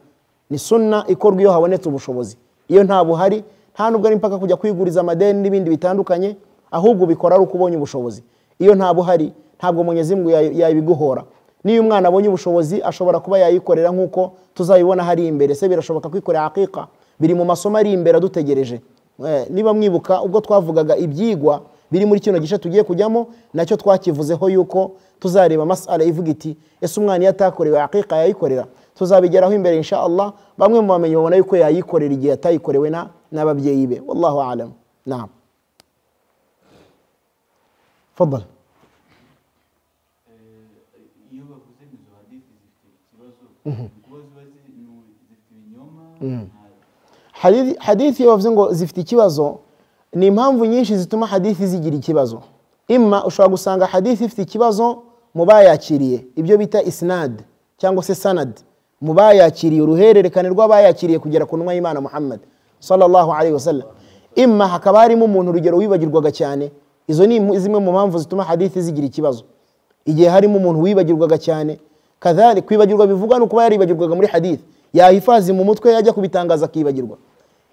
Speaker 1: Ni sunna ikorwa iyo habonetse ubushobozi. Iyo nta buhari nta nubwo ari mpaka kujya kwiguriza amadeni n'ibindi bitandukanye, ahubwo bikora ari uko ubonye ubushobozi. Iyo nta buhari ntabwo Mwenyezi Mungu yabiguhora. Niyo umwana abonye ubushobozi ashobora kuba yayikorera nkuko tuzabibona hari imbere. Se birashoboka kwikorera aqiqa, biri mu masomo ari imbere dutegereje. Niba mwibuka ubwo twavugaga ibyigwa biri muri kino gice tugiye kujyamo, nacyo twakivuzeho yuko tuzareba mas'ala ivuga iti ese umwana yatakorewe aqiqa yayikorera. Tuzabigeraho imbere insha Allah. Bamwe mu bamenyi babona yuko yayikorera igihe atayikorewe n'ababyeyi be. Wallahu a'lam. Naam. Faddal. Hadithi bavuze ngo zifite ikibazo, ni impamvu nyinshi zituma hadithi zigira ikibazo. Imma ushobora gusanga hadithi ifite ikibazo mu bayakiriye, ibyo bita isnad cyangwa se sanad, mu bayakiriye, uruhererekane rw'abayakiriye kugera ku ntumwa y'Imana Muhammad sallallahu alayhi wa sallam. Imma hakaba harimo umuntu urugero wibagirwaga cyane. Izo ni zimwe mu mpamvu zituma hadithi zigira ikibazo. Igihe harimo umuntu wibagirwaga cyane, kadhali kwibagirwa bivugwa no kuba yaribagirwaga muri hadith, yahifazi mu mutwe yajya kubitangaza akibagirwa.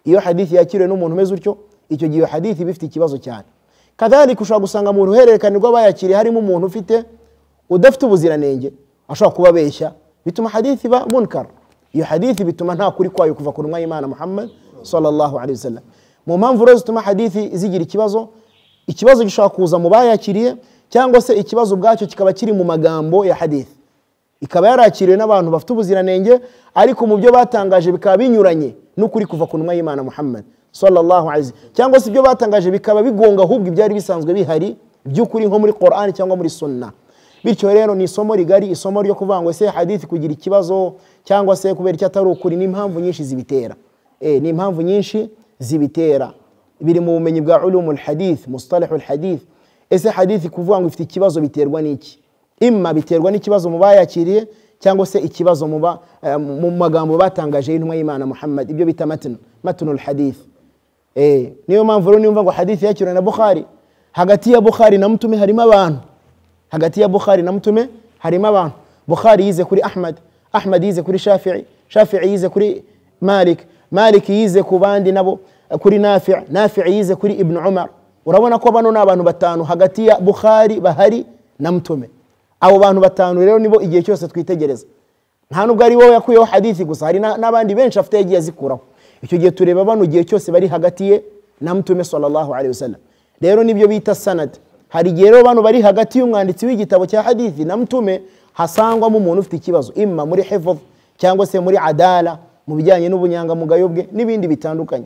Speaker 1: Iyo hadithi yakiriwe n'umuntu umeze utyo, icyo gihe hadithi bifite ikibazo cyane. kadhalika ushobora gusanga mu ruhererekane rw'abayakiriye harimo umuntu ufite udafite ubuziranenge ashobora kuba abeshya, bituma hadithi iba munkar. Iyo hadithi bituma nta kuri kwayo kuva ku ntumwa y'Imana Muhammad sallallahu alaihi wasallam. Mu mpamvu rero zituma hadithi zigira ikibazo gishobora kuza mu bayakiriye, cyangwa se ikibazo ubwacyo kikaba kiri mu magambo ya hadithi, ikaba yarakiriwe n'abantu bafite ubuziranenge, ariko mu byo batangaje bikaba binyuranye n'ukuri kuva ku ntumwa y'Imana Muhammad sallallahu alaihi wasallam, cyangwa se ibyo batangaje bikaba bigonga ahubwo ibyari bisanzwe bihari by'ukuri nko muri Qur'an cyangwa muri Sunna. Bityo rero ni isomo rigari, isomo ryo kuvuga ngo ese hadithi kugira ikibazo cyangwa se kubera icyo atari ukuri, ni impamvu nyinshi zibitera. Ni impamvu nyinshi zibitera, biri mu bumenyi bwa ulumul hadith, mustalahul hadith. Ese hadithi kuvuga ngo ifite ikibazo biterwa n'iki? Imma biterwa n'ikibazo mu bayakiriye, cyangwa se ikibazo mu magambo batangaje y'intumwa y'Imana Muhammad, ibyo bita matnul hadith. Niyo mpamvu rero niyo ngo hadithi yakiriwe na Bukhari, hagati ya Bukhari na Mtume harimo abantu, hagati ya Bukhari na Mtume harimo abantu. Bukhari yize kuri Ahmad yize kuri Shafi'i yize kuri Malik yize ku bandi nabo kuri Nafi' yize kuri Ibn Umar. Urabona ko bano n'abantu batanu hagati ya Bukhari bahari na Mtume. Abo bantu batanu rero nibo igihe cyose twitegereza, nta nubwo ari wowe yakuyeho hadithi gusa, hari n'abandi benshi afite yagiye azikuraho. Icyo gihe tureba bano igihe cyose bari hagati ye na Mtume sallallahu alaihi wasallam. Rero nibyo bita sanad. Hari igihe rero bano bari hagati y'umwanditsi w'igitabo cya hadithi na Mtume hasangwamo umuntu ufite ikibazo, imma muri hifdh cyangwa se muri adala, mu bijyanye n'ubunyangamugayo bwe n'ibindi bitandukanye.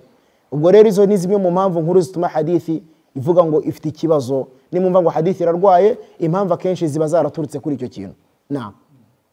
Speaker 1: Ubwo rero izo ni zimwe mu mpamvu nkuru zituma hadithi ivuga ngo ifite ikibazo. Nimumva ngo hadithi irarwaye, impamvu akenshi ziba zaraturutse kuri icyo kintu.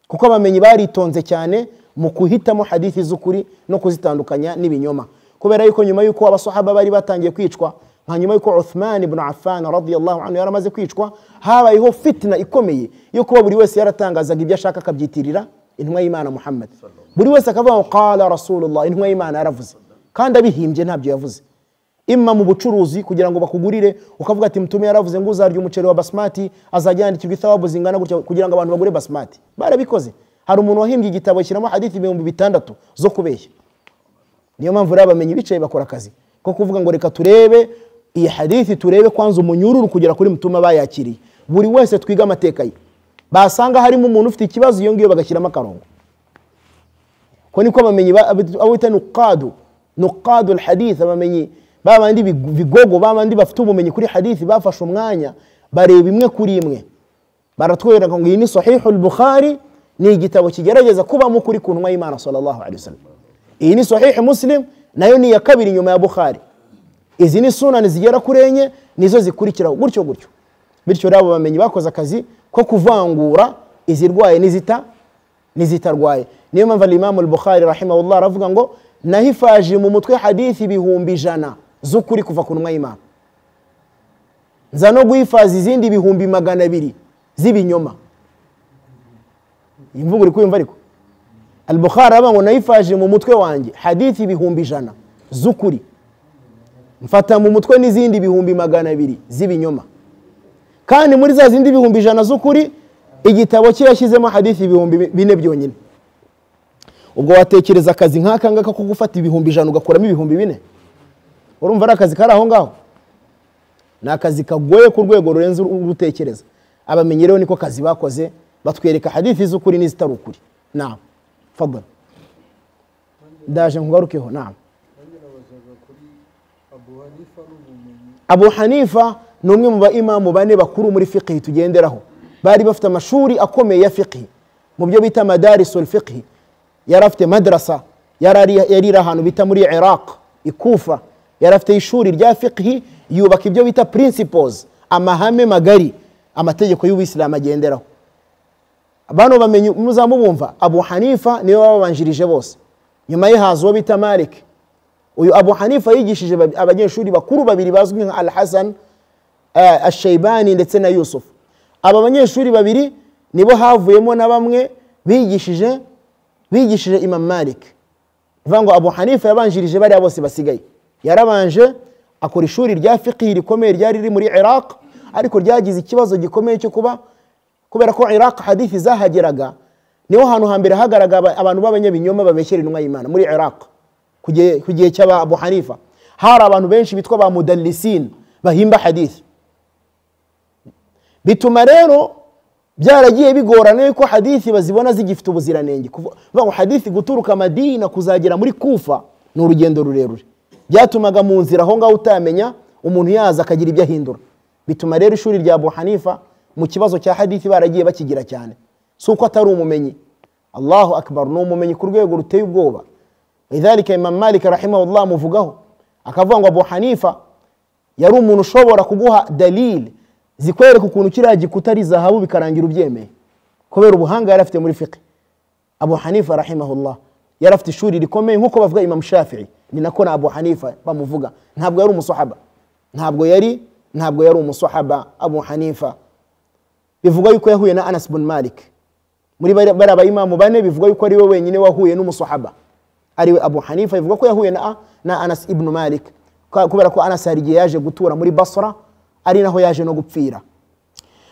Speaker 1: Kuko abamenyi baritonze cyane mu kuhitamo hadithi z'ukuri no kuzitandukanya n'ibinyoma, kubera yuko nyuma yuko abasahaba bari batangiye kwicwa, nka nyuma yuko Uthman ibn Affan radiyallahu anhu yaramaze kwicwa, habayeho fitna ikomeye yo kuba buri wese yaratangazaga ibyo ashaka akabyitirira intumwa y'Imana Muhammad. Buri wese akavuga ngo qala Rasulullah, intumwa y'Imana yaravuze, kandi abihimbye ntabyo yavuze. Imma mu bucuruzi kugira ngo bakugurire ukavuga ati Mtume yaravuze ngo uzarya umuceri wa basmati azajya yandikirwa ithawabu zingana gutya kugira ngo abantu bagure basmati. Barabikoze. Hari umuntu wahimbye igitabo kiramo hadithi 600 zo kubeshya. Niyo mpamvu rero abamenyi bicaye bakora akazi ko kuvuga ngo reka turebe iyi hadithi, turebe kwanza umunyururu kugera kuri Mtume bayakiriye, buri wese twiga amateka ye, basanga harimo umuntu ufite ikibazo iyo ngiyo bagashyiramo akarongo. Ko niko abamenyi abo bita nuqadul hadith, abamenyi babandi bigogo, babandi bafite ubumenyi kuri hadithi bafashe umwanya bareba imwe kuri imwe, baratwereka ngo iyi ni sahihul Bukhari, ni igitabo kigerageza kuba mu kuri ku ntumwa y'Imana sallallahu alaihi wasallam. Iyi ni sahih Muslim, nayo ni ya kabiri nyuma ya Bukhari. Izi ni sunani zigera kuri enye, nizo zikurikiraho gutyo gutyo. Bityo rabo bamenyi bakoze akazi ko kuvangura izirwaye nizitarwaye. Niyo mpamvu al-Imam al-Bukhari rahimahullah aravuga ngo nahifaje mu mutwe hadithi 100 z'ukuri kuva ku ntumwa y'Imana, nza no guhifaza izindi 200 z'ibinyoma. Imvugo uri kuyumva ariko al-Bukhari aravuga ngo nahifaje mu mutwe wanjye hadithi 100 z'ukuri, mfata mu mutwe n'izindi 200 z'ibinyoma, kandi muri za zindi 100 z'ukuri igitabo cye yashyizemo hadithi 4 byonyine. Ubwo watekereza akazi nk'aka ngaka ko gufata 100 ugakuramo 400? Urumva ari akazi kari aho ngaho? Ni akazi kagoye ku rwego rurenze urutekereza. Abamenyi rero niko kazi bakoze, batwereka hadithi z'ukuri n'izitari ukuri. Naam, fadhal. Ndaje nkugarukeho. Naam. Abu Hanifa ni umwe mu baimamu bane bakuru muri fiqh tugenderaho, bari bafite amashuri akomeye ya fiqh mu byo bita madarisul fiqh. Yarafite madrasa, yarira ahantu bita muri Iraq ikufa, yarafite ishuri rya fiqh, yubaka ibyo bita principles, amahame magari, amategeko y'Ubuislamu agenderaho. Bano bamenye muzamubumva Abu Hanifa niwe wabanjirije bose. Nyuma ye haza uwo bita Malik. Uyu Abu Hanifa yigishije abanyeshuri bakuru babiri bazwi nka Al-Hasan Ash-Shaybani ndetse na Yusuf. Aba banyeshuri babiri nibo havuyemo na bamwe bigishije Imam Malik. Vango Abu Hanifa yabanjirije bari bose basigaye. Yarabanje akora ishuri rya fiqh rikomeye ryari riri muri Iraq, ariko ryagize ikibazo gikomeye cyo kubera ko Iraq hadithi zahageraga, niho hantu hambere hagaraga abantu b'abanyabinyoma babeshyera intumwa y'Imana muri Iraq. Kugiye cyaba Abu Hanifa hari abantu benshi bitwa ba mudallisin bahimba hadith. bituma rero byaragiye bigorana yuko hadithi bazibona zigifite ubuziranenge. Kuvuga ngo hadithi guturuka Madina kuzagera muri Kufa ni urugendo rurerure, byatumaga mu nzira aho ngaho utamenya umuntu yaza akagira ibyo ahindura. Bituma rero ishuri rya Abu Hanifa mu kibazo cya hadithi baragiye bakigira cyane, si uko atari umumenyi. Allahu akbar, ni umumenyi ku rwego ruteye ubwoba. Lidhalika Imam Malik rahimahullah muvugaho akavuga ngo Abu Hanifa yari umuntu ushobora kuguha dalili zikwereka ukuntu kiriya gikuta ari zahabu bikarangira ubyemeye, kubera ubuhanga yari afite muri fiqh. Abu Hanifa rahimahullah yari afite ishuri rikomeye nk'uko bavuga Imam Shafi'i, ni nako na Abu Hanifa bamuvuga. Ntabwo yari umusahaba, ntabwo yari umusahaba Abu Hanifa. Bivuga yuko yahuye na Anas bin Malik, muri bari abayimamu bane bivuga yuko ari we wenyine wahuye n'umusahaba ariwe Abu Hanifa. Bivuga ko yahuye na Anas ibn Malik, kubera ko Anas hari igihe yaje gutura muri Basra, ari naho yaje no gupfira.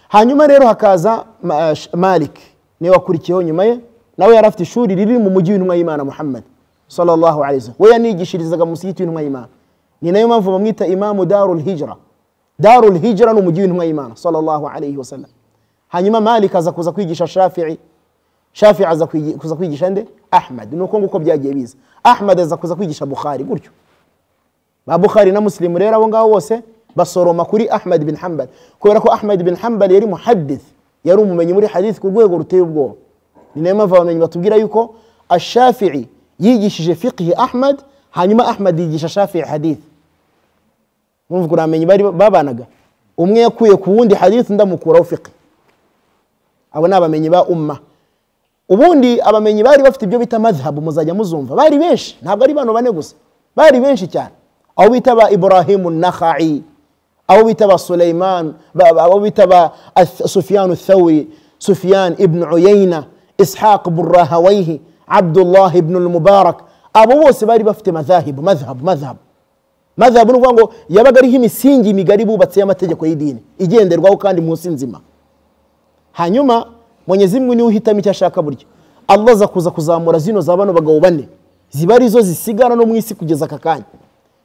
Speaker 1: Hanyuma rero hakaza Malik niwe wakurikiyeho nyuma ye, nawe yari afite ishuri riri mu mujyi w'intumwa y'Imana Muhammad sallallahu alaihi wasallam. We yanigishirizaga mu musigiti w'intumwa y'Imana, ni nayo mpamvu bamwita Imamu Darul Hijra. Darul Hijra ni umujyi w'intumwa y'Imana sallallahu alaihi wasallam. Hanyuma Malik aza kuza kwigisha Shafi'i, Shafi'i aza kuza kwigisha nde? Ahmad. Nuko nguko byagiye biza. Ahmad aza kuza kwigisha Bukhari, gutyo ba Bukhari na Muslim rero abo ngabo bose basoroma kuri Ahmad bin Hanbal, kubera ko Ahmad bin Hanbal yari muhaddith, yari umumenyi muri hadith ku rwego ruteye ubwoba. Ni nayo mpamvu abamenyi batubwira yuko Ash-Shafi'i yigishije fiqh Ahmad, hanyuma Ahmad yigisha Shafi'i hadith. Mwumva uramenye bari babanaga, umwe yakuye ku wundi hadith ndamukuraho fiqh. Abo ni abamenyi ba umma. Ubundi abamenyi bari bafite ibyo bita madhhab, muzajya muzumva, bari benshi, ntabwo ari bano bane gusa, bari benshi cyane. Abo bita ba Ibrahim an-Nakha'i, abo bita ba Sulaiman, abo bita ba Sufyan ath-Thawri, Sufyan ibn Uyayna, Ishaq ibn Rahawayhi, Abdullah ibn al-Mubarak. Abo bose bari bafite madhhab ni ukuvuga ngo yabaga ariho imisingi migari bubatse y'amategeko y'idini igenderwaho kandi munsi nzima. Hanyuma Mwenyezi Mungu niwe uhitamo icyo ashaka buryo. Allah aza kuza kuzamura zino za bano bagabo bane, ziba arizo zisigara no mu isi kugeza aka kanya.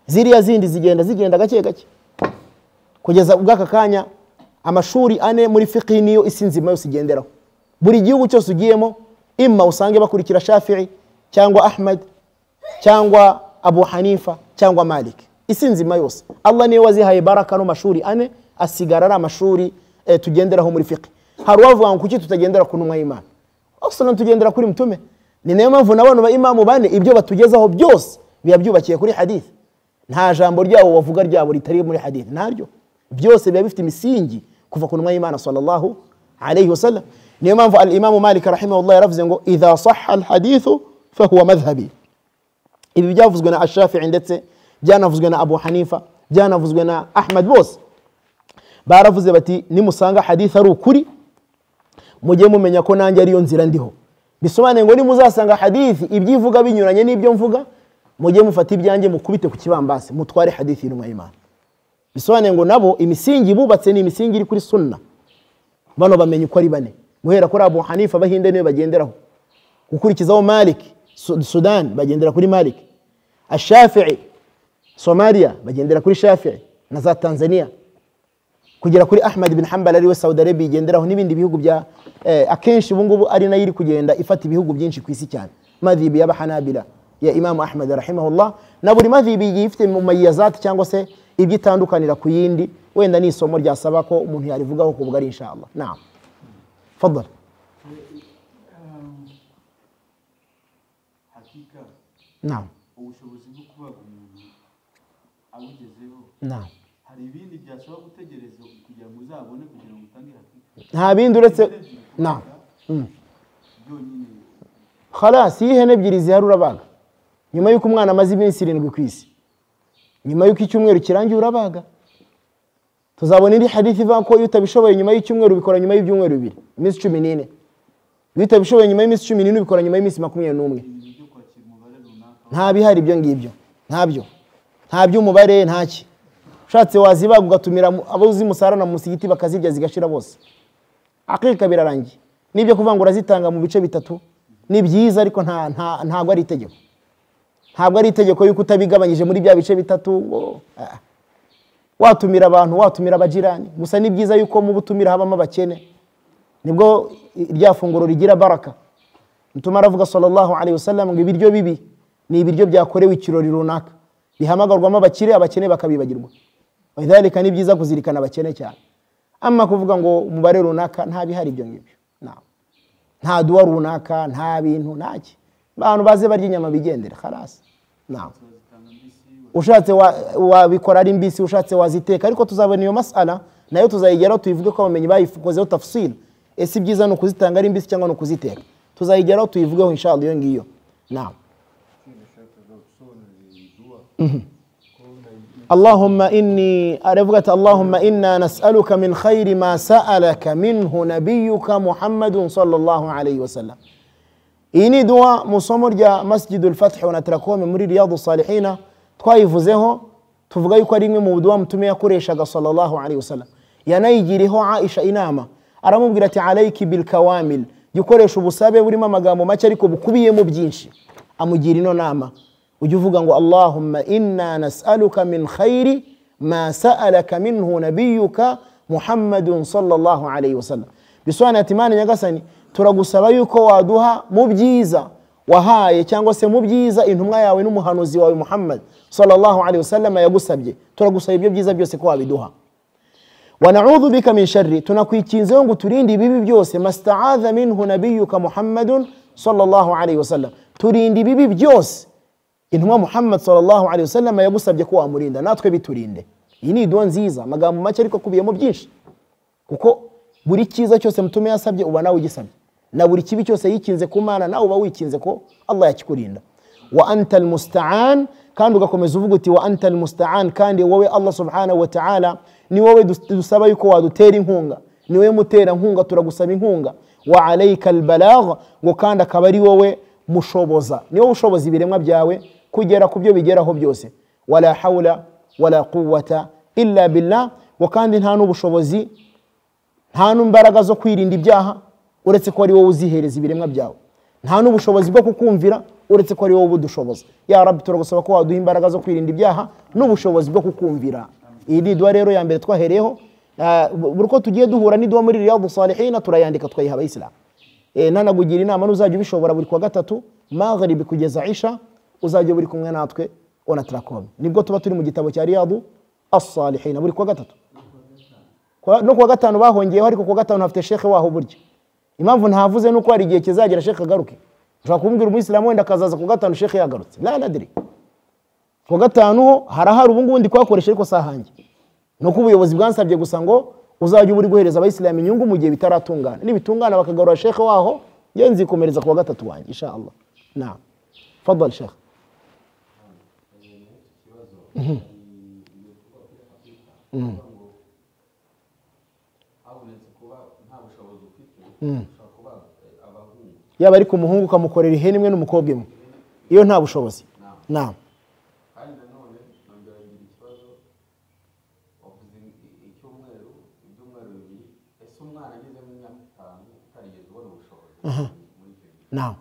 Speaker 1: Ziriya zindi zigenda gake gake kugeza ubwaka kanya. Amashuri ane muri fiqh niyo isi nzima yose igenderaho. Buri gihugu cyose ugiyemo imma usange bakurikira Shafi'i cyangwa Ahmad cyangwa Abu Hanifa cyangwa Malik. Isi nzima yose Allah niwe wazihaye baraka no mashuri ane asigara ari amashuri tugenderaho muri fiqh. Hari uwavuga ngo kuki tutagendera ku ntumwa y'Imana, asana tugendera kuri mtume. Ni nayo mpamvu n'abantu ba imamu bane ibyo batugezaho byose biba byubakiye kuri hadith. Nta jambo ryabo wavuga ryabo ritari muri hadith, ntaryo. Byose biba bifite imisingi kuva ku ntumwa y'Imana sallallahu alayhi wasallam. Niyo mpamvu al-Imam Malik rahimahullah yaravuze ngo idha sahha al-hadithu fa huwa madhhabi. Ibi byavuzwe na Ash-Shafi'i ndetse byanavuzwe na Abu Hanifa, byanavuzwe na Ahmad. Bose baravuze bati nimusanga hadith ari ukuri mujye mumenya ko nanjye ariyo nzira ndiho. Bisobanuye ngo nimuzasanga hadith ibyivuga binyuranye n'ibyo mvuga, mujye mufata ibyanjye mukubite ku kibambasi mutware hadith y'intumwa y'Imana. Bisobanuye ngo nabo imisingi bubatse ni imisingi iri kuri sunna. Bano bamenye uko ari bane, guhera kuri Abu Hanifa bahinde niwe bagenderaho, gukurikizaho Malik Sudan bagendera kuri Malik, Ash-Shafi'i Somalia bagendera kuri Shafi'i na za Tanzania, kugera kuri Ahmad bin Hanbal ari we Saudi Arabia igenderaho, n'ibindi bihugu bya akenshi ubu ngubu ari nayo iri kugenda ifata ibihugu byinshi ku isi cyane. Madhibi y'Abahanabila ya Imam Ahmad rahimahullah, na buri madhibi yifite mumayazat cyangwa se ibyitandukanira ku yindi, wenda ni isomo ryasaba ko umuntu yarivugaho ku bugari inshallah. Naam, fadhal.
Speaker 2: Hakika
Speaker 1: Naam,
Speaker 2: ubushobozi bwo kubaga umuntu abugezeho,
Speaker 1: naam,
Speaker 2: hari ibindi byashobora gutegereza kugira ngo uzabone kugira ngo utange hakika.
Speaker 1: nta bindi uretse naam
Speaker 2: byonyine.
Speaker 1: khalas ihene ebyiri zihari urabaga nyuma yuko umwana amaze iminsi 7 ku isi, nyuma yuko icyumweru kirangiye urabaga. Tuzabona indi hadithi ivuga ko iyo utabishoboye nyuma y'icyumweru bikora nyuma y'ibyumweru 2, iminsi 14. Iyo utabishoboye nyuma y'iminsi 14 bikora nyuma y'iminsi 21. Nta bihari ibyo ngibyo, ntabyo umubare ntaki. Ushatse wazibaga ugatumira abo uzimusarana mu musigiti bakazirya zigashira bose. Akika birarangiye. Nibyo kuvuga ngo urazitanga mu bice bitatu ni byiza, ariko ntago ari itegeko. Ntabwo ari itegeko yuko utabigabanyije muri bya bice bitatu ngo watumira abantu, watumira abajirani. Gusa ni byiza yuko mu butumira habamo abakene, nibwo rya funguro rigira baraka. Mtume aravuga sallallahu alayhi wasallam ngo ibiryo bibi ni ibiryo byakorewe ikirori runaka, bihamagarwamo abakene bakabibagirwa. Wadhalika ni byiza kuzirikana abakene cyane. Amma kuvuga ngo umubare runaka nta bihari ibyo ngibyo, nta duwa runaka, nta bintu, ntaki. Abantu baze barya inyama bigendera khalas. Ushatse wabikora ari mbisi, ushatse waziteka, ariko tuzabona iyo masala nayo tuzayigeraho tuyivuge ko abamenyi bayikozeho tafsir. Ese byiza no kuzitanga ari mbisi cyangwa no kuziteka, tuzayigeraho tuyivugeho inshallah iyo ngiyo. اللهم إني أرفقت اللهم إنا نسألك من خير ما سألك منه نبيك محمد صلى الله عليه وسلم. إني دعاء مصمر جاء مسجد الفتح ونتركه من مريد رياض الصالحين twayivuzeho tuvuga yuko ari imwe mu buduwa Mtume yakoreshaga sallallahu alayhi wasallam. Yanayigiriho Aisha inama, aramubwira ati alayki bil kawamil, gikoresha ubusabe burimo amagambo make ariko bukubiyemo byinshi. Amugira ino nama, ujye uvuga ngo Allahumma inna nas'aluka min khairi ma sa'alaka minhu nabiyyuka Muhammadun sallallahu alayhi wasallam. Bisobanura ati Mana nyagasani, turagusaba yuko waduha mu byiza wahaye cyangwa se mu byiza intumwa yawe n'umuhanuzi wawe Muhammad sallallahu alayhi wasallam yagusabye. Turagusaba ibyo byiza byose ko wabiduha. Wa na'udhu bika min sharri, tunakwikinzeho ngo turinde ibibi byose masta'adha minhu nabiyyuka Muhammadun sallallahu alayhi wasallam. Turinde ibibi byose intumwa Muhammad sallallahu alayhi wasallam yagusabye ko wamurinda, natwe biturinde. Iyi ni dua nziza, amagambo make ariko kubiyemo byinshi, kuko buri cyiza cyose Mtume yasabye uba nawe ugisabye, na buri kibi cyose yikinze ku Mana nawe uba wikinze ko Allah yakikurinda. Wa anta almusta'an, kandi ugakomeza uvuga uti wa anta almusta'an, kandi wowe Allah subhanahu wa ta'ala ni wowe dusaba yuko wadutera inkunga, ni wowe mutera nkunga, turagusaba inkunga. Wa alayka albalagh, ngo kandi akaba ari wowe mushoboza, ni wowe ushoboza ibiremwa byawe kugera ku byo bigeraho byose. Wala hawla wala quwwata illa billah, ngo kandi nta n'ubushobozi nta n'imbaraga zo kwirinda ibyaha uretse ko ari wowe uzihereza ibiremwa byawe, nta n'ubushobozi bwo kukumvira uretse ko ari wowe budushoboza. Ya Rabbi, turagusaba ko waduha imbaraga zo kwirinda ibyaha n'ubushobozi bwo kukumvira. Iyi ni dua rero ya mbere twahereyeho. Burko tugiye duhura ni dua muri Riyadus Salihin turayandika twayiha abayisilamu. Nanagugira inama n'uzajya ubishobora buri kwa gatatu maghrib kugeza isha, uzajya buri kumwe natwe onatrakome. Nibwo tuba turi mu gitabo cya Riyadus Salihin buri kwa gatatu. No kwa gatanu bahongeyeho, ariko kwa gatanu hafite shekhe waho burya. Impamvu ntavuze nuko hari igihe kizagera shekhe agaruke. Ushaka kumbwira umuyisilamu wenda akazaza ku gatanu shekhe yagarutse, la nadri. Ku gatanu ho harahari ubu ngubu ndi kwakoresha ariko sahange, nuko ubuyobozi bwansabye gusa ngo uzajya uburi guhereza abayisilamu inyungu mu gihe bitaratungana, nibitungana bakagarura shekhe waho nge nzikomereza ku gatatu wanjye insha Allah. Naam, fadhal shekhe. Yaba ari ku muhungu ukamukorera ihene imwe n'umukobwa imwe, iyo nta bushobozi. Naam. Naam.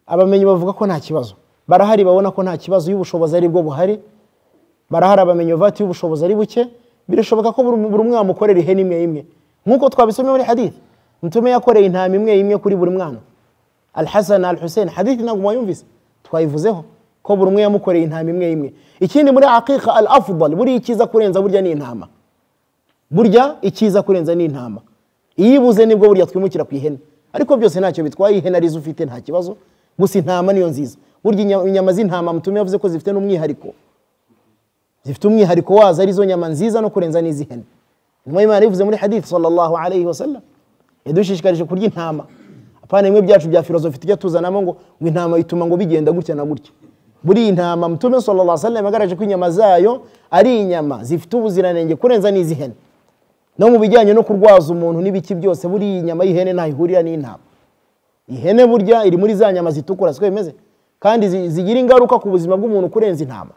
Speaker 1: Abamenyi bavuga ko nta kibazo, barahari babona ko nta kibazo y'ubushobozi ari bwo buhari, barahari abamenyi bavati y'ubushobozi ari buke, birashoboka ko buri umwe amukorera ihene imwe imwe, nkuko twabisomye muri hadith. Mtume yakoreye intama imwe imwe kuri buri mwana, Al-Hasan Al-Hussein, hadith ntabwo mwayumvise twayivuzeho ko buri umwe yamukoreye intama imwe imwe. Ikindi muri aqiqa al-afdal, buri ikiza kurenza burya ni intama, burya ikiza kurenza ni intama. Iyibuze nibwo burya twimukira ku ihene, ariko byose ntacyo bitwaye. Ihene arizo ufite nta kibazo, gusa intama niyo nziza. Burya inyama z'intama Mtume yavuze ko zifite n'umwihariko, zifite umwihariko wazo arizo nyama nziza no kurenza n'izihene. Nimwe Imana yivuze muri hadith sallallahu alayhi wasallam, yadushishikarije kurya intama. Apana imwe byacu bya filosofi tujya tuzanamo ngo intama ituma ngo bigenda gutya na gutya. Buri intama Mtume sallallahu alayhi wasallam yagaraje ko inyama zayo ari inyama zifite ubuziranenge kurenza n'izihene. No mu bijyanye no kurwaza umuntu n'ibiki byose, buri inyama y'ihene nta ihurira n'intama. Ihene burya iri muri za nyama zitukura siko bimeze, kandi zigira ingaruka ku buzima bw'umuntu kurenza intama.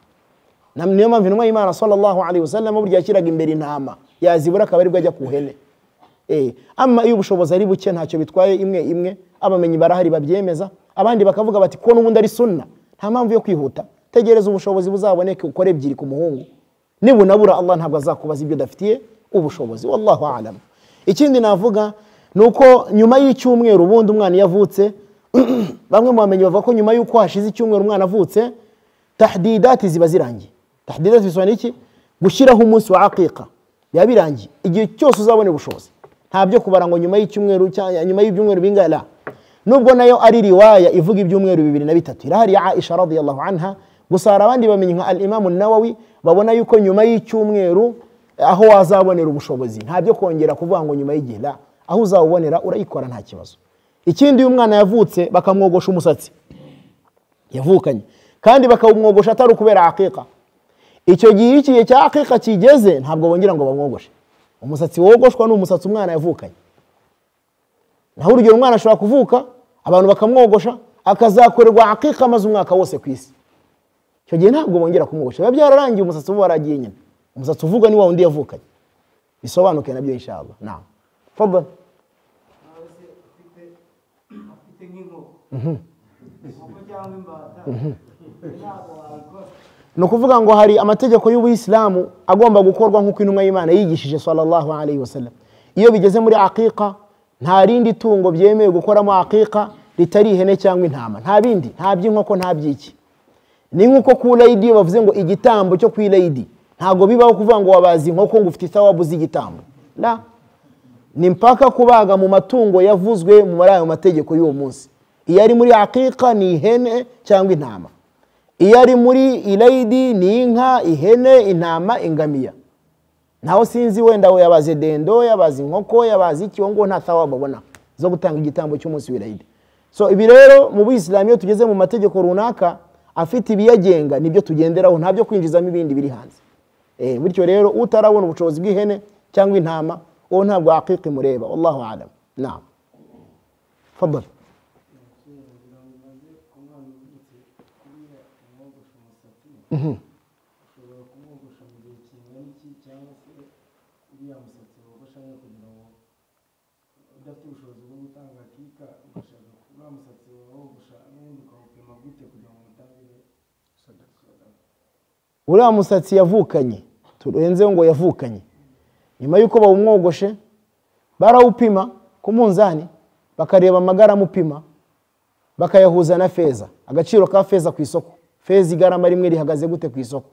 Speaker 1: Niyo mpamvu intumwa y'Imana sallallahu alayhi wasallam burya yashyiraga imbere intama, yazibura akaba aribwo ajya ku ihene. Ama iyo ubushobozi ari buke ntacyo bitwaye imwe imwe, abamenyi barahari babyemeza. abandi bakavuga bati ko n'ubundi ari sunna nta mpamvu yo kwihuta, tegereza ubushobozi buzaboneke ukore ebyiri ku muhungu, nibunabura Allah ntabwo azakubaza ibyo udafitiye ubushobozi. Wallahu a'lam. Ikindi navuga nuko nyuma y'icyumweru ubundi umwana yavutse bamwe mu bamenyi bavuga ko nyuma y'uko hashize icyumweru umwana avutse tahdidati ziba zirangiye. Tahdidati bisobanura iki? Gushyiraho umunsi wa aqiqa biba birangiye igihe cyose uzabone ubushobozi, nta byo kubara ngo nyuma y'icyumweru cyangwa nyuma y'ibyumweru bingana. Nubwo nayo ari riwaya ivuga ibyumweru 2 na 3 irahari ya Aisha radhiyallahu anha, gusa hari abandi bamenye nka al-Imam an-Nawawi babona yuko nyuma y'icyumweru aho wazabonera ubushobozi nta byo kongera kuvuga ngo nyuma y'igihe, la, aho uzawubonera urayikora nta kibazo. Ikindi uyu mwana yavutse bakamwogosha umusatsi yavukanye kandi bakawumwogosha atari kubera aqiqa, icyo gihe ikiye cya aqiqa kigeze ntabwo bongera ngo bamwogoshe. Umusatsi wogoshwa ni umusatsi umwana yavukanye. Naho urugero umwana ashobora kuvuka abantu bakamwogosha akazakorerwa aqiqa maze umwaka wose ku isi, icyo gihe ntabwo bongera kumwogosha, biba byararangiye, umusatsi uba waragiye nyine. Umusatsi uvuga ni wa wundi yavukanye, bisobanuke nabyo inshallah. Naam, fadhal. Ni ukuvuga ngo hari amategeko y'Ubuislamu agomba gukorwa nk'uko intumwa y'Imana yigishije sallallahu alayhi wasallam. Iyo bigeze muri aqiqa nta rindi tungo byemewe gukoramo aqiqa ritari ihene cyangwa intama, nta bindi, nta by'inkoko, nta by'iki. Ni nk'uko ku layidi bavuze ngo igitambo cyo ku layidi ntago bibaho kuvuga ngo wabazi inkoko ngo ufite thawabu z'igitambo, la, ni mpaka kubaga mu matungo yavuzwe mu ayo mategeko y'uwo munsi. Iyo ari muri aqiqa ni ihene cyangwa intama, iyo ari muri ilayidi ni inka, ihene, intama, ingamiya. Naho sinzi wenda we yabaze dendo, yabaze inkoko, yabaze iki, ngo nta thawabu abona zo gutanga igitambo cy'umunsi w'ilayidi. So ibi rero mu Buislamu iyo tugeze mu mategeko runaka afite ibiyagenga nibyo tugenderaho, ntabyo kwinjizamo ibindi biri hanze. Bityo rero utarabona ubushobozi bw'ihene cyangwa intama uwo ntabwo aqiqa mureba. Wallahu a'lam. Naam, fadhal. Uriya musatsi yavukanye, turenze ngo yavukanye, nyuma yuko bawumwogoshe barawupima ku munzani bakareba amagaramu upima, bakayahuza na feza, agaciro ka feza ku isoko, feza igarama rimwe rihagaze gute ku isoko,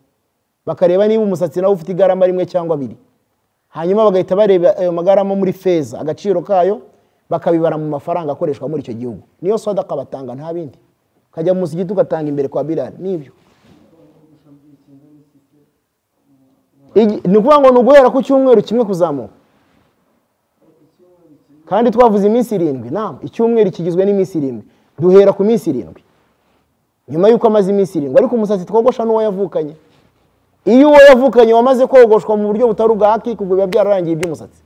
Speaker 1: bakareba niba umusatsi nawe ufite igarama rimwe cyangwa 2, hanyuma bagahita bareba ayo magarama muri feza agaciro kayo bakabibara mu mafaranga akoreshwa muri icyo gihugu. Niyo sadaqa batanga, nta bindi. Kajya mu musigiti ugatanga imbere kwa Bilal, nibyo. Ni ukuvuga ngo ni uguhera ku cyumweru kimwe kuzamuka, kandi twavuze iminsi 7. Naam, icyumweru kigizwe n'iminsi 7, duhera ku minsi 7 nyuma yuko amaze iminsi 7. Ariko umusatsi twogosha n'uwo yavukanye. Iyo uwo yavukanye wamaze kogoshwa mu buryo butari ubwa hakika ubwo biba byararangiye iby'umusatsi.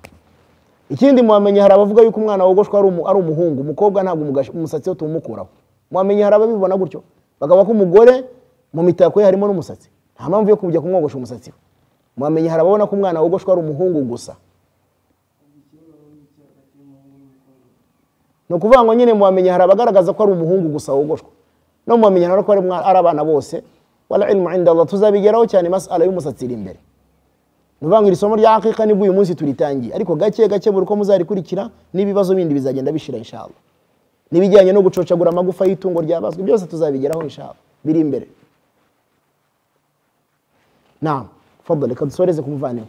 Speaker 1: Ikindi muamenye hari abavuga yuko umwana wogoshwa ari umuhungu, umukobwa ntabwo umusatsi wo tumukuraho. Muamenye hari ababibona gutyo bakaba ko umugore mu mitako ye harimo n'umusatsi, nta mpamvu yo kujya kumwogosha umusatsi. Muamenye hari ababona ko umwana wogoshwa ari umuhungu gusa. No kuvuga ngo nyine muamenye hari abagaragaza ko ari umuhungu gusa wogoshwa, no muamenye hari ko ari abana bose. Wala ilmu inda Allah, tuzabigeraho cyane masala y'umusatsi iri imbere. Nuvuga ngo iri somo rya aqiqa nibwo uyu munsi turitangiye, ariko gake gake buri ko muzarikurikira n'ibibazo bindi bizagenda bishira inshallah. Nibijyanye no gucocagura amagufa y'itungo ryabazwe byose tuzabigeraho inshallah biri imbere. Naam, fadhali kad soreze kumuvane.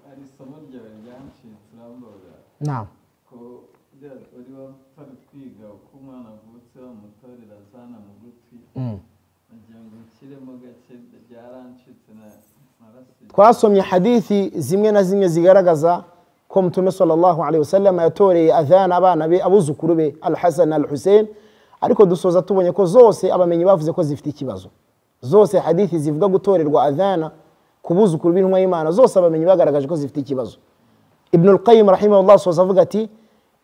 Speaker 2: Hari somo ryawe ryancitse urambaza.
Speaker 1: Naam.
Speaker 2: Ko uri wapfa kwiga uko umwana avutse bamutorera zana mu gutwi. Nagira ngo nshyiremo gake byarancitse na marasi.
Speaker 1: Twasomye hadithi zimwe na zimwe zigaragaza ko Mtume sallallahu alayhi wasallam yatoreye adhana abana be abuzukuru be Al-Hasan Al-Hussein, ariko dusoza tubonye ko zose abamenyi bavuze ko zifite ikibazo. Zose hadithi zivuga gutorerwa adhana kubuzukuru b'intumwa y'Imana zose abamenyi bagaragaje ko zifite ikibazo. Ibn al-Qayyim rahimahullah soza avuga ati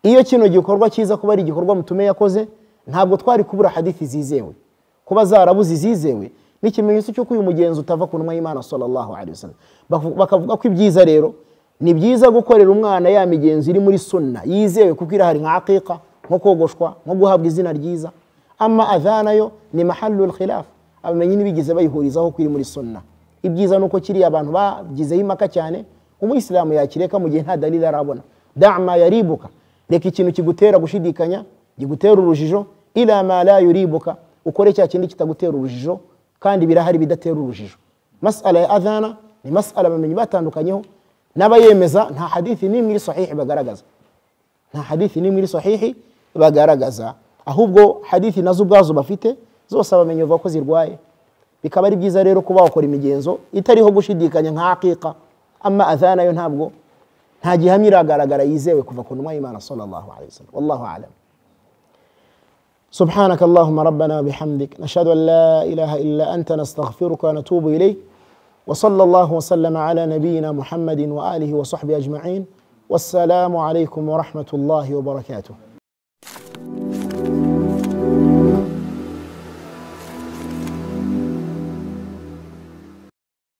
Speaker 1: iyo kino gikorwa cyiza kuba ari igikorwa Mtume yakoze ntabwo twari kubura hadithi zizewe, kuba zarabuzi zizewe n'ikimenyetso cyo uyu mugenzi utava ku ntumwa y'Imana sallallahu alayhi wasallam. Bakavuga ko ibyiza rero ni byiza gukorera umwana ya migenzo iri muri sunna yizewe kuko irahari nka aqiqa, nko kogoshwa, nko guhabwa izina ryiza, ama adhana yo ni mahallul khilaf, abamenyi nibigize bayihurizaho kuri muri sunna. Ibyiza nuko kiri abantu bagize impaka cyane, umuyisilamu yakireka mu gihe nta dalili arabona. Da'ma yaribuka, reka ikintu kigutera gushidikanya, gigutera urujijo, ila ma la yuribuka, ukore cya kindi kitagutera urujijo kandi birahari bidatera urujijo. Mas'ala ya adhana ni mas'ala abamenyi batandukanyeho, n'abayemeza nta hadithi n'imwe iri sahihi bagaragaza, nta hadithi n'imwe iri sahihi bagaragaza, ahubwo hadithi nazo ubwazo bafite zose abamenyi bavuga ko zirwaye. Bikaba ari byiza rero kuba wakora imigenzo itariho gushidikanya nka aqiqa, ama adhana yo ntabwo nta gihamya iragaragara yizewe kuva ku ntumwa y'Imana sallallahu alayhi wasallam. Wallahu a'lam. سبحانك اللهم ربنا وبحمدك نشهد أن لا إله إلا أنت نستغفرك ونتوب إليك وصلى الله وسلم على نبينا محمد وآله وصحبه أجمعين والسلام عليكم ورحمة الله وبركاته.